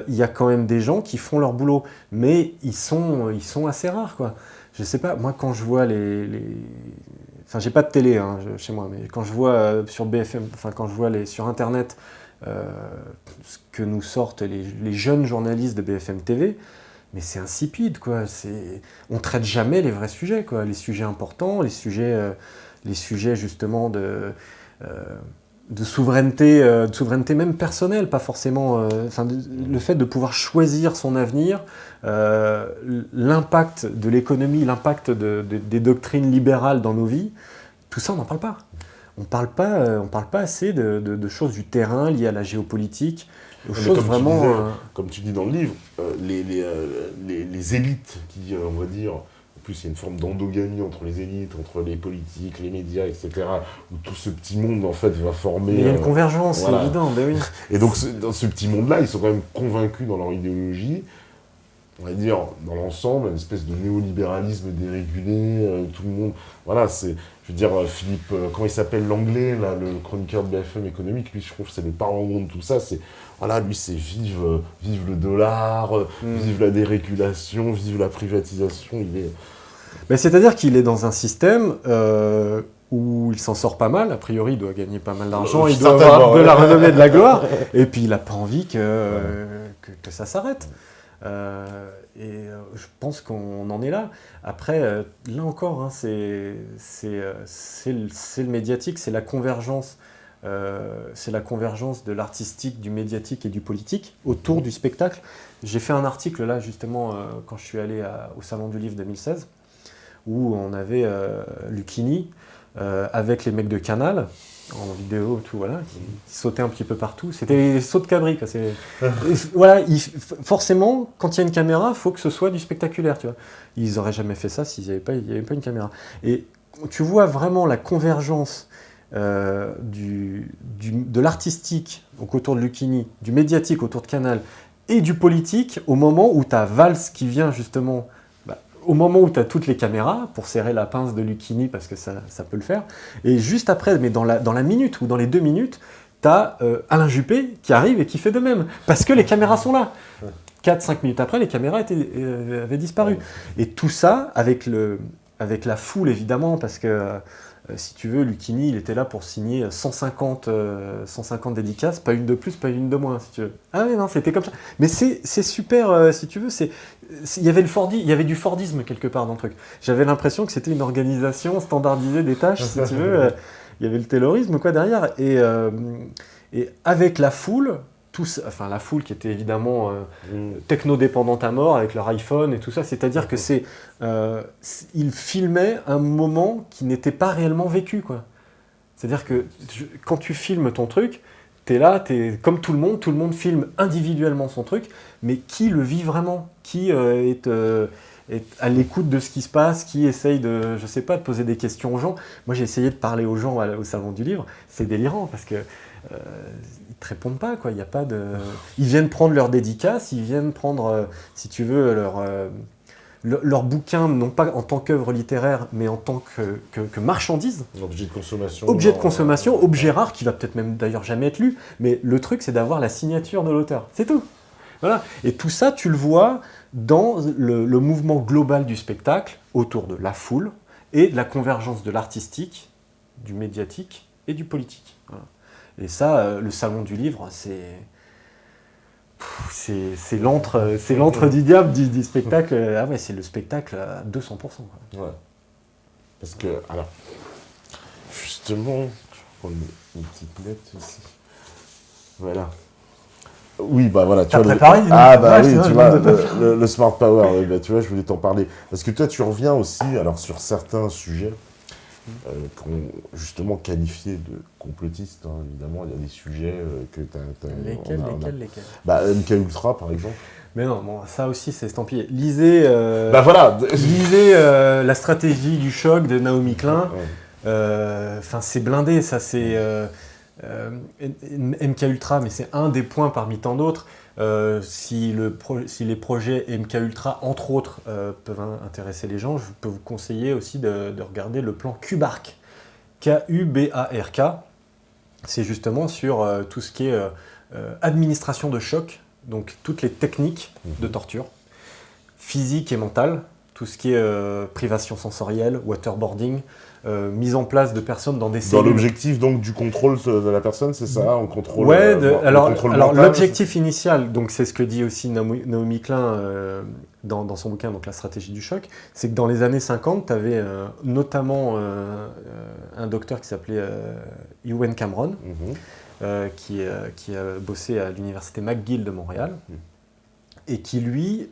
Il y a quand même des gens qui font leur boulot, mais ils sont assez rares, quoi. Je sais pas, moi, quand je vois Enfin, j'ai pas de télé chez moi, mais quand je vois sur BFM, enfin, quand je vois sur Internet ce que nous sortent les jeunes journalistes de BFM TV, mais c'est insipide, quoi. On traite jamais les vrais sujets, quoi. Les sujets importants, les sujets justement de souveraineté même personnelle, pas forcément. Le fait de pouvoir choisir son avenir, l'impact de l'économie, l'impact des doctrines libérales dans nos vies, tout ça, on n'en parle pas. On parle pas assez de choses du terrain liées à la géopolitique, aux choses vraiment. Comme tu dis dans le livre, les élites qui, on va dire. En plus, il y a une forme d'endogamie entre les élites, entre les politiques, les médias, etc. Où tout ce petit monde, en fait, va former... Mais il y a une convergence, voilà. c'est évident, ben oui. Et donc, dans ce petit monde-là, ils sont quand même convaincus dans leur idéologie, on va dire, dans l'ensemble, une espèce de néolibéralisme dérégulé, tout le monde... Voilà, c'est... Je veux dire, Philippe, comment il s'appelle, l'anglais, là, le chroniqueur de BFM économique, lui, je trouve que c'est le parangon de tout ça, c'est... Voilà, lui, c'est vive le dollar, vive la dérégulation, vive la privatisation, il est... Ben, c'est-à-dire qu'il est dans un système où il s'en sort pas mal, a priori il doit gagner pas mal d'argent, il doit avoir de la renommée, de la gloire, et puis il n'a pas envie que ça s'arrête. Je pense qu'on en est là. Après, là encore, c'est le médiatique, c'est la convergence. C'est la convergence de l'artistique, du médiatique et du politique autour du spectacle. J'ai fait un article là justement quand je suis allé au Salon du Livre 2016 où on avait Lucchini avec les mecs de Canal en vidéo, tout, voilà, qui sautaient un petit peu partout. C'était les sauts de cabri, quoi. Voilà, forcément, quand il y a une caméra, il faut que ce soit du spectaculaire, tu vois. Ils n'auraient jamais fait ça s'il n'y avait pas une caméra. Et tu vois vraiment la convergence de l'artistique, donc autour de Lucchini, du médiatique autour de Canal, et du politique, au moment où tu as Valls qui vient justement... au moment où tu as toutes les caméras, pour serrer la pince de Lucchini, parce que ça peut le faire, et juste après, mais dans la minute ou dans les 2 minutes, tu as Alain Juppé qui arrive et qui fait de même, parce que les caméras sont là. 4-5 minutes après, les caméras avaient disparu. Et tout ça, avec la foule, évidemment, parce que, si tu veux, Lucchini, il était là pour signer 150 dédicaces, pas une de plus, pas une de moins, si tu veux. Ah oui, non, c'était comme ça. Mais c'est super, si tu veux, il y avait du Fordisme quelque part dans le truc. J'avais l'impression que c'était une organisation standardisée des tâches, si tu veux. Il y avait le taylorisme, quoi, derrière. Et avec la foule, la foule qui était évidemment technodépendante à mort, avec leur iPhone et tout ça, c'est-à-dire que ils filmaient un moment qui n'était pas réellement vécu, quoi. C'est-à-dire que quand tu filmes ton truc, t'es là, t'es comme tout le monde filme individuellement son truc, mais qui le vit vraiment? Qui est à l'écoute de ce qui se passe, qui essaye de poser des questions aux gens. Moi, j'ai essayé de parler aux gens au Salon du Livre, c'est délirant, parce que ils te répondent pas, quoi. Il y a pas de... Ils viennent prendre leur dédicace, ils viennent prendre, si tu veux, leurs bouquins, non pas en tant qu'œuvre littéraire, mais en tant que marchandise. Objet de consommation. Objet de consommation, objet rare, qui va peut-être même d'ailleurs jamais être lu, mais le truc, c'est d'avoir la signature de l'auteur. C'est tout. Voilà. Et tout ça, tu le vois dans le mouvement global du spectacle, autour de la foule, et de la convergence de l'artistique, du médiatique et du politique. Voilà. Et ça, le salon du livre, c'est l'antre du diable du spectacle. Ah ouais, c'est le spectacle à 200%. Quoi. Ouais. Parce que, alors, justement, je prends une petite note ici. Voilà. Oui, bah voilà. T'as préparé oui, tu vois, le Smart Power, bah, tu vois, je voulais t'en parler. Parce que toi, tu reviens aussi, alors, sur certains sujets qu'on justement qualifiés de complotistes, hein, évidemment, il y a des sujets que tu as... Lesquels Bah, MK Ultra, par exemple. Mais non, bon, ça aussi, c'est estampillé. Lisez, bah voilà. lisez La stratégie du choc de Naomi Klein. Enfin, c'est blindé, ça, c'est... MK Ultra, mais c'est un des points parmi tant d'autres. Si les projets MK Ultra, entre autres, peuvent intéresser les gens, je peux vous conseiller aussi de regarder le plan Kubark. Kubark. C'est justement sur tout ce qui est administration de choc, donc toutes les techniques de torture, physique et mentale, tout ce qui est privation sensorielle, waterboarding, mise en place de personnes dans des cellules. Dans l'objectif donc du contrôle de la personne, c'est ça, on contrôle. Ouais, alors mental, l'objectif initial, donc c'est ce que dit aussi Naomi Klein dans son bouquin, donc La stratégie du choc, c'est que dans les années 50, tu avais notamment un docteur qui s'appelait Ewen Cameron, qui a bossé à l'université McGill de Montréal, et qui lui...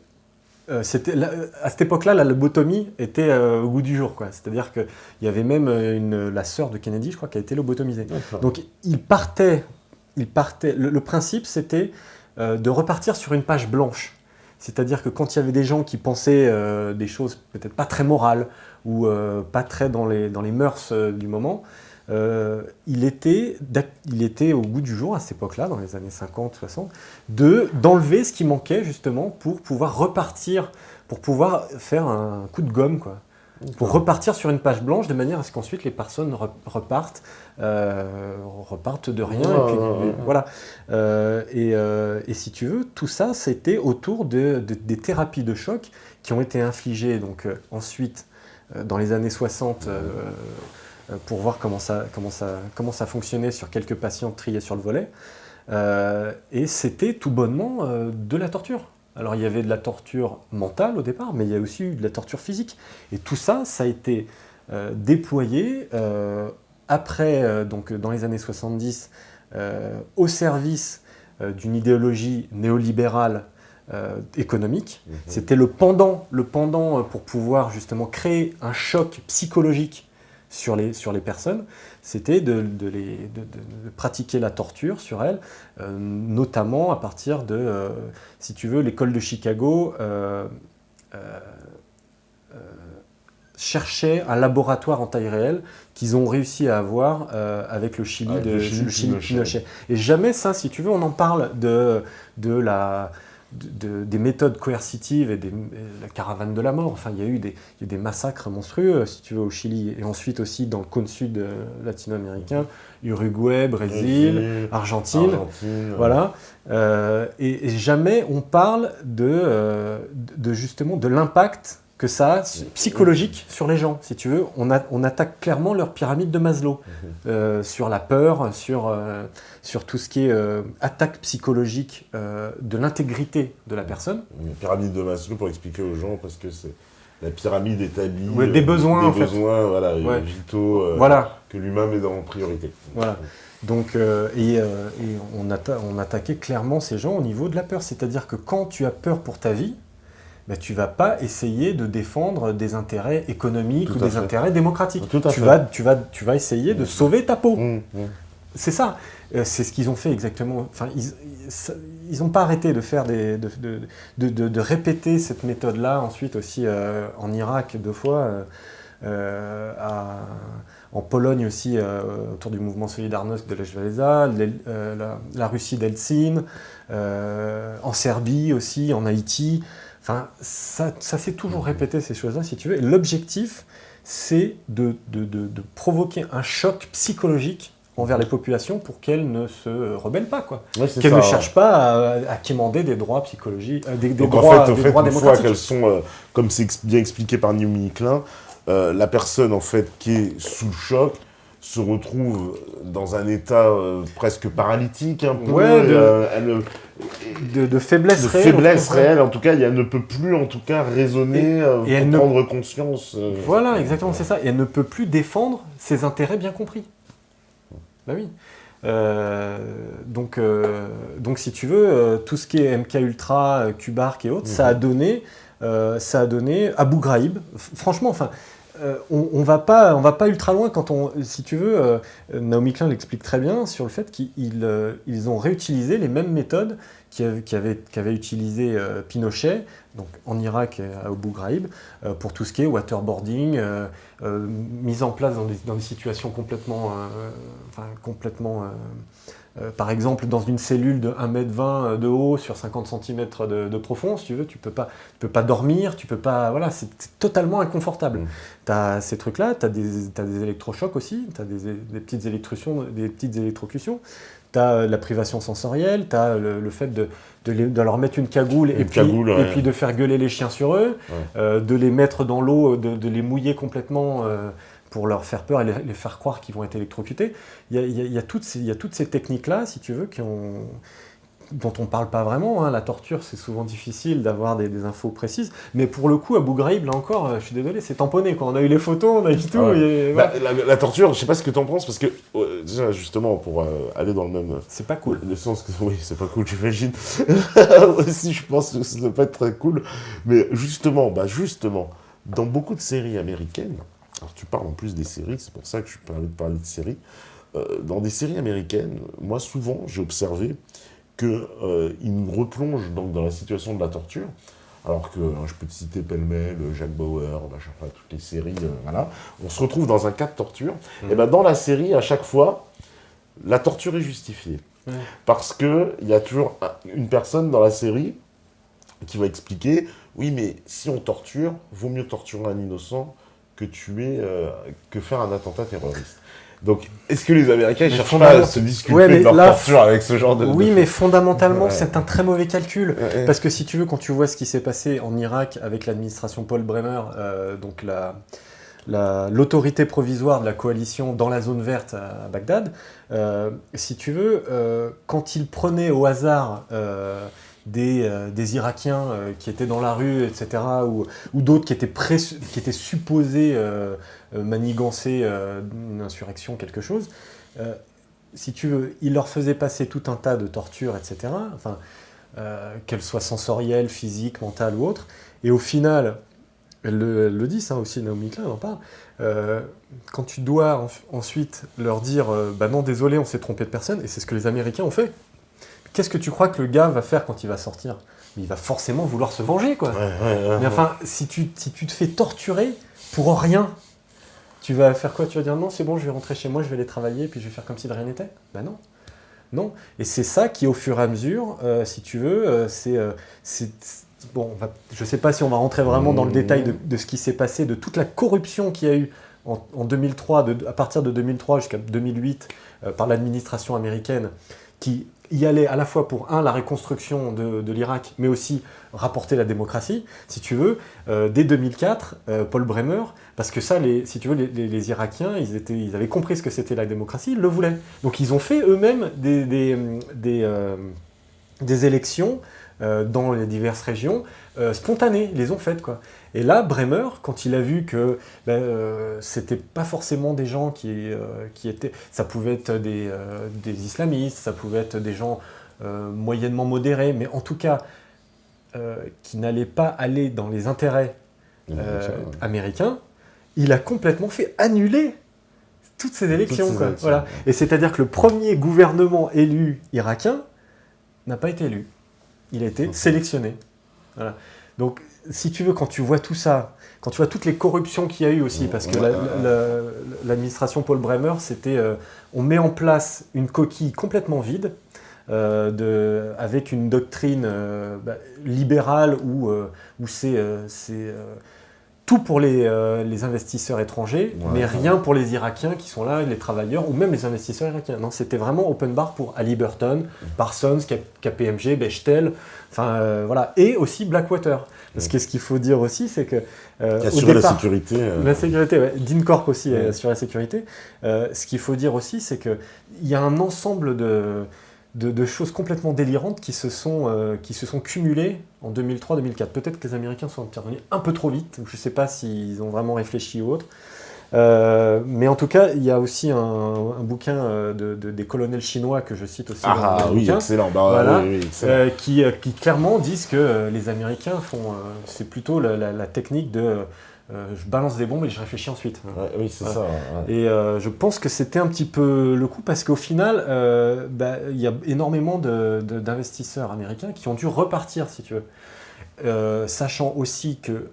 à cette époque-là, la lobotomie était au goût du jour, quoi. C'est-à-dire qu'il y avait même la sœur de Kennedy, je crois, qui a été lobotomisée. Donc il partait. Le principe, c'était de repartir sur une page blanche. C'est-à-dire que quand il y avait des gens qui pensaient des choses peut-être pas très morales ou pas très dans les mœurs du moment, il était au goût du jour à cette époque-là, dans les années 50-60, d'enlever ce qui manquait justement pour pouvoir repartir, pour pouvoir faire un coup de gomme, quoi. Pour repartir sur une page blanche de manière à ce qu'ensuite les personnes repartent de rien. Voilà. Et si tu veux, tout ça, c'était autour des thérapies de choc qui ont été infligées donc, ensuite dans les années 60 pour voir comment ça fonctionnait sur quelques patients triés sur le volet. Et c'était tout bonnement de la torture. Alors il y avait de la torture mentale au départ, mais il y a aussi eu de la torture physique. Et tout ça, ça a été déployé après, donc dans les années 70, au service d'une idéologie néolibérale économique. C'était le pendant pour pouvoir justement créer un choc psychologique sur les personnes, c'était de pratiquer la torture sur elles, notamment à partir de, si tu veux, l'école de Chicago cherchait un laboratoire en taille réelle qu'ils ont réussi à avoir avec le Chili de Pinochet. Et jamais ça, si tu veux, on en parle des méthodes coercitives et la caravane de la mort. Enfin, il y a eu des massacres monstrueux, si tu veux, au Chili, et ensuite aussi dans le cône sud latino-américain, Uruguay, Brésil, Argentine. Voilà. Et jamais on parle justement de l'impact que ça a psychologique sur les gens, si tu veux. On attaque clairement leur pyramide de Maslow, sur la peur, sur tout ce qui est attaque psychologique de l'intégrité de la personne. La pyramide de Maslow, pour expliquer aux gens, parce que c'est la pyramide établie des besoins, voilà, vitaux que l'humain met en priorité. Voilà. Donc, on attaquait clairement ces gens au niveau de la peur. C'est-à-dire que quand tu as peur pour ta vie, ben, tu ne vas pas essayer de défendre des intérêts économiques ou des intérêts démocratiques. Tu vas essayer de sauver ta peau. C'est ça. C'est ce qu'ils ont fait exactement. Enfin, ils n'ont pas arrêté de faire de répéter cette méthode-là ensuite aussi en Irak 2 fois, en Pologne aussi autour du mouvement Solidarność de Lech Walesa, la Russie d'Eltsine, en Serbie aussi, en Haïti. Enfin, ça s'est toujours répété, ces choses-là, si tu veux. Et l'objectif, c'est de provoquer un choc psychologique envers les populations pour qu'elles ne se rebellent pas, quoi. Ouais, Qu'elles ne cherchent pas à quémander des droits psychologiques, des Donc droits, en des fait, droits une fois démocratiques. qu'elles sont, comme c'est bien expliqué par Naomi Klein, la personne en fait qui est sous le choc se retrouve dans un état presque paralytique un peu, Ouais, de faiblesse réelle. faiblesse réelle. En tout cas, elle ne peut plus en tout cas raisonner, prendre conscience. Voilà, exactement, c'est ça. Et elle ne peut plus défendre ses intérêts bien compris. Bah oui. Donc, si tu veux, tout ce qui est MK Ultra, Q-Bark et autres, ça a donné Abu Ghraib. Franchement, enfin, on va pas ultra loin quand si tu veux, Naomi Klein l'explique très bien sur le fait qu'ils ont réutilisé les mêmes méthodes qu'avait utilisé Pinochet, donc en Irak et à Abu Ghraib, pour tout ce qui est waterboarding, mise en place dans des situations complètement, par exemple, dans une cellule de 1,20 m de haut sur 50 cm de profond, si tu veux, tu peux pas dormir, tu peux pas, voilà, c'est totalement inconfortable. Tu as ces trucs-là, tu as des électrochocs aussi, tu as des petites électrocutions, tu as la privation sensorielle, tu as le fait de leur mettre une cagoule, et puis de faire gueuler les chiens sur eux, de les mettre dans l'eau, de les mouiller complètement pour leur faire peur et les faire croire qu'ils vont être électrocutés. Il y a toutes ces techniques-là, si tu veux, dont on ne parle pas vraiment. La torture, c'est souvent difficile d'avoir des infos précises. Mais pour le coup, Abu Ghraib, là encore, je suis désolé, c'est tamponné. Quand on a eu les photos, on a eu tout. Et, voilà. La torture, je ne sais pas ce que tu en penses, parce que, déjà, justement, pour aller dans le même... C'est pas cool. Le sens que, oui, c'est pas cool, j'imagine. Aussi, je pense que ça ne doit pas être très cool. Mais justement, dans beaucoup de séries américaines, alors tu parles en plus des séries, c'est pour ça que je parlais de séries. Dans des séries américaines, moi souvent j'ai observé qu'ils nous replongent donc dans la situation de la torture, alors que je peux te citer pêle-mêle, Jack Bauer, toutes les séries, voilà. On se retrouve dans un cas de torture, et ben dans la série, à chaque fois, la torture est justifiée. Parce qu'il y a toujours une personne dans la série qui va expliquer, oui mais si on torture, vaut mieux torturer un innocent que faire un attentat terroriste. Donc, est-ce que les Américains ne cherchent pas à se disculper de leur torture avec ce genre de... Oui, mais fondamentalement, c'est un très mauvais calcul. Parce que si tu veux, quand tu vois ce qui s'est passé en Irak avec l'administration Paul Bremer, donc l'autorité provisoire de la coalition dans la zone verte à Bagdad, si tu veux, quand ils prenaient au hasard... des Irakiens qui étaient dans la rue, etc., ou d'autres qui étaient supposés manigancer une insurrection, quelque chose, si tu veux, ils leur faisaient passer tout un tas de tortures, etc., enfin, qu'elles soient sensorielles, physiques, mentales ou autres, et au final, elle le dit, ça aussi, Naomi Klein en parle, quand tu dois ensuite leur dire non, désolé, on s'est trompé de personne, et c'est ce que les Américains ont fait. Qu'est-ce que tu crois que le gars va faire quand il va sortir ? Il va forcément vouloir se venger, quoi. Mais enfin, si tu te fais torturer pour rien, tu vas faire quoi ? Tu vas dire non, c'est bon, je vais rentrer chez moi, je vais aller travailler, puis je vais faire comme si de rien n'était ? Ben non. Non. Et c'est ça qui, au fur et à mesure, si tu veux, bon, je ne sais pas si on va rentrer vraiment dans le détail de ce qui s'est passé, de toute la corruption qu'il y a eu en 2003, à partir de 2003 jusqu'à 2008, par l'administration américaine, qui y allait à la fois pour, la reconstruction de l'Irak, mais aussi rapporter la démocratie, si tu veux, dès 2004, Paul Bremer, parce que ça, si tu veux, les Irakiens, ils avaient compris ce que c'était la démocratie, ils le voulaient. Donc ils ont fait eux-mêmes des élections dans les diverses régions, spontanées, ils les ont faites, quoi. Et là, Bremer, quand il a vu que c'était pas forcément des gens qui étaient... Ça pouvait être des islamistes, ça pouvait être des gens moyennement modérés, mais en tout cas, qui n'allaient pas aller dans les intérêts américains, il a complètement fait annuler toutes ces élections, quoi. Voilà. Et c'est-à-dire que le premier gouvernement élu irakien n'a pas été élu. Il a été sélectionné. Voilà. Donc, si tu veux, quand tu vois tout ça, quand tu vois toutes les corruptions qu'il y a eu aussi, parce que l'administration Paul Bremer, c'était on met en place une coquille complètement vide, avec une doctrine libérale où c'est tout pour les investisseurs étrangers, mais rien pour les Irakiens qui sont là, les travailleurs, ou même les investisseurs irakiens. Non, c'était vraiment open bar pour Halliburton, Parsons, KPMG, Bechtel, voilà, et aussi Blackwater. Parce que ce qu'il faut dire aussi, c'est que assurer la sécurité. La sécurité, ouais. DynCorp aussi assure la sécurité. Ce qu'il faut dire aussi, c'est qu'il y a un ensemble de choses complètement délirantes qui se sont cumulées en 2003-2004. Peut-être que les Américains sont intervenus un peu trop vite, je ne sais pas s'ils ont vraiment réfléchi ou autre. Mais en tout cas, il y a aussi un bouquin des colonels chinois que je cite aussi dans le bouquin. Excellent. Voilà, excellent. Qui clairement disent que les Américains c'est plutôt la technique de je balance des bombes et je réfléchis ensuite. Oui, c'est ça. Ouais. Et je pense que c'était un petit peu le coup parce qu'au final, il y a énormément d'investisseurs américains qui ont dû repartir, si tu veux. Sachant aussi que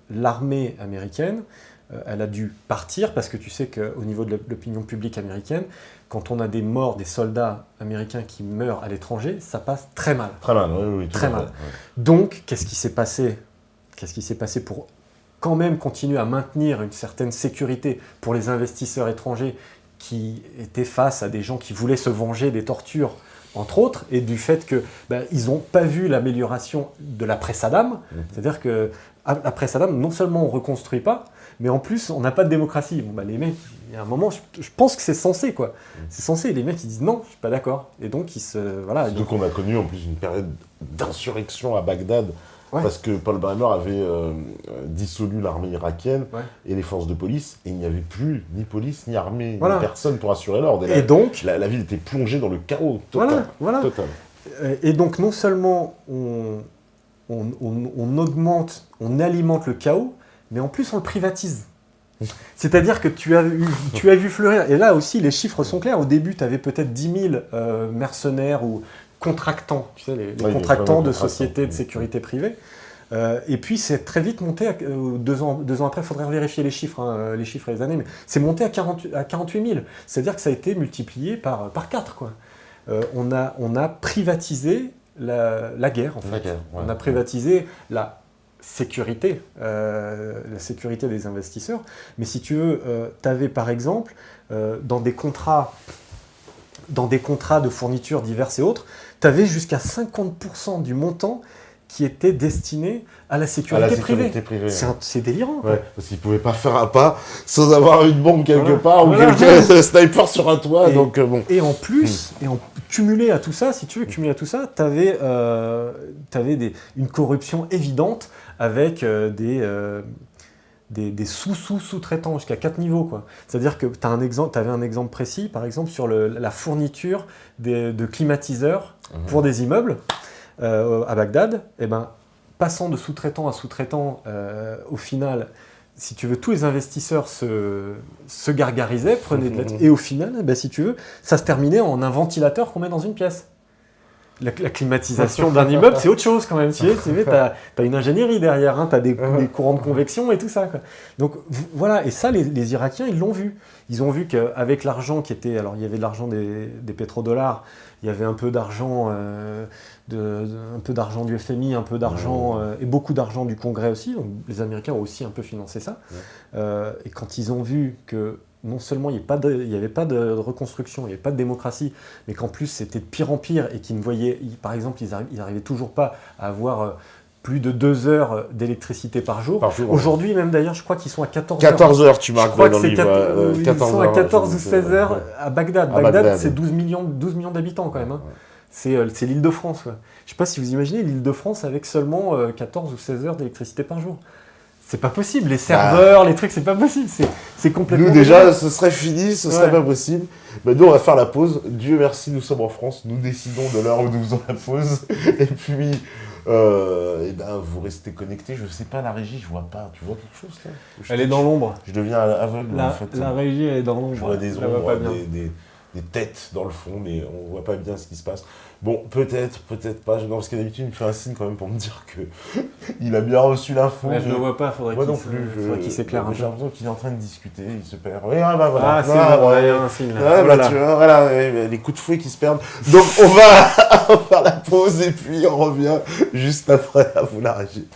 l'armée américaine, elle a dû partir parce que tu sais qu'au niveau de l'opinion publique américaine, quand on a des morts, des soldats américains qui meurent à l'étranger, ça passe très mal. Très mal, oui. Très mal. Ouais. Donc, qu'est-ce qui s'est passé pour quand même continuer à maintenir une certaine sécurité pour les investisseurs étrangers qui étaient face à des gens qui voulaient se venger des tortures, entre autres, et du fait qu'ils n'ont pas vu l'amélioration de l'après-Saddam. C'est-à-dire qu'après Saddam, non seulement on ne reconstruit pas, mais en plus, on n'a pas de démocratie. Bon, les mecs, il y a un moment, je pense que c'est censé, quoi. C'est censé, et les mecs, ils disent non, je ne suis pas d'accord. Et donc, voilà. Surtout qu'on a connu en plus une période d'insurrection à Bagdad. Ouais. Parce que Paul Bremer avait dissolu l'armée irakienne et les forces de police, et il n'y avait plus ni police, ni armée, ni personne pour assurer l'ordre. Et donc, la ville était plongée dans le chaos total. Voilà. Total. Et donc, non seulement on augmente, on alimente le chaos, mais en plus on le privatise. C'est-à-dire que tu as vu fleurir, et là aussi les chiffres sont clairs, au début tu avais peut-être 10 000 mercenaires ou contractants, tu sais, les contractants de sociétés de sécurité privée. Et puis c'est très vite monté, 2 ans après, il faudrait vérifier les chiffres, et les années, mais c'est monté à 48 000. C'est-à-dire que ça a été multiplié par 4, quoi. On a privatisé la guerre, en fait. On a privatisé la sécurité des investisseurs. Mais si tu veux, tu avais par exemple, dans des contrats de fourniture diverses et autres, tu avais jusqu'à 50% du montant qui était destiné à la sécurité privée. C'est délirant. Ouais, parce qu'ils ne pouvaient pas faire un pas sans avoir une bombe quelque part ou quelqu'un sniper sur un toit. Et en plus, cumulé à tout ça, si tu veux, tu avais une corruption évidente avec des sous-sous-sous-traitants jusqu'à 4 niveaux, quoi. C'est-à-dire que tu avais un exemple précis, par exemple, sur la fourniture de climatiseurs pour des immeubles à Bagdad. Et passant de sous-traitant à sous-traitant, au final, si tu veux, tous les investisseurs se gargarisaient, prenaient de l'aide. Et au final, si tu veux, ça se terminait en un ventilateur qu'on met dans une pièce. La climatisation d'un immeuble, c'est autre chose quand même. Tu as une ingénierie derrière, tu as des courants de convection et tout ça, quoi. Donc voilà, et ça, les Irakiens, ils l'ont vu. Ils ont vu qu'avec l'argent qui était... Alors, il y avait de l'argent des pétrodollars, il y avait un peu d'argent du FMI, un peu d'argent, et beaucoup d'argent du Congrès aussi. Donc, les Américains ont aussi un peu financé ça. Et quand ils ont vu que non seulement il n'y avait pas de reconstruction, il n'y avait pas de démocratie, mais qu'en plus c'était de pire en pire et qu'ils ne voyaient, par exemple, ils n'arrivaient toujours pas à avoir plus de 2 heures d'électricité par jour. Aujourd'hui même d'ailleurs, je crois qu'ils sont à 14 heures. 14 heures, tu marques dans le livre. Ils sont à 14 ou 16 heures à Bagdad. Bagdad, c'est 12 millions d'habitants quand même. Hein. C'est l'Île-de-France. Quoi. Je ne sais pas si vous imaginez l'Île-de-France avec seulement 14 ou 16 heures d'électricité par jour. C'est pas possible, les serveurs, les trucs, c'est pas possible, c'est complètement... Nous déjà, ce serait fini, ce serait pas possible. Mais nous, on va faire la pause. Dieu merci, nous sommes en France, nous décidons de l'heure où nous faisons la pause. Et puis, vous restez connectés. Je sais pas, la régie, je vois pas. Tu vois quelque chose là? Elle est dans l'ombre. Je deviens aveugle en fait. La régie, elle est dans l'ombre. Je vois des ombres, des têtes dans le fond, mais on voit pas bien ce qui se passe. Bon, peut-être pas. Non, parce que d'habitude, il me fait un signe quand même pour me dire que il a bien reçu l'info. Ouais, je le vois pas, faudrait qu'il s'éclaire un peu. J'ai l'impression qu'il est en train de discuter, il se perd. Ouais, bah voilà. Ah, c'est bon, il y a un signe là. Ouais, bah, tu vois, voilà, les coups de fouet qui se perdent. Donc, on va faire la pause et puis on revient juste après à vous la régie.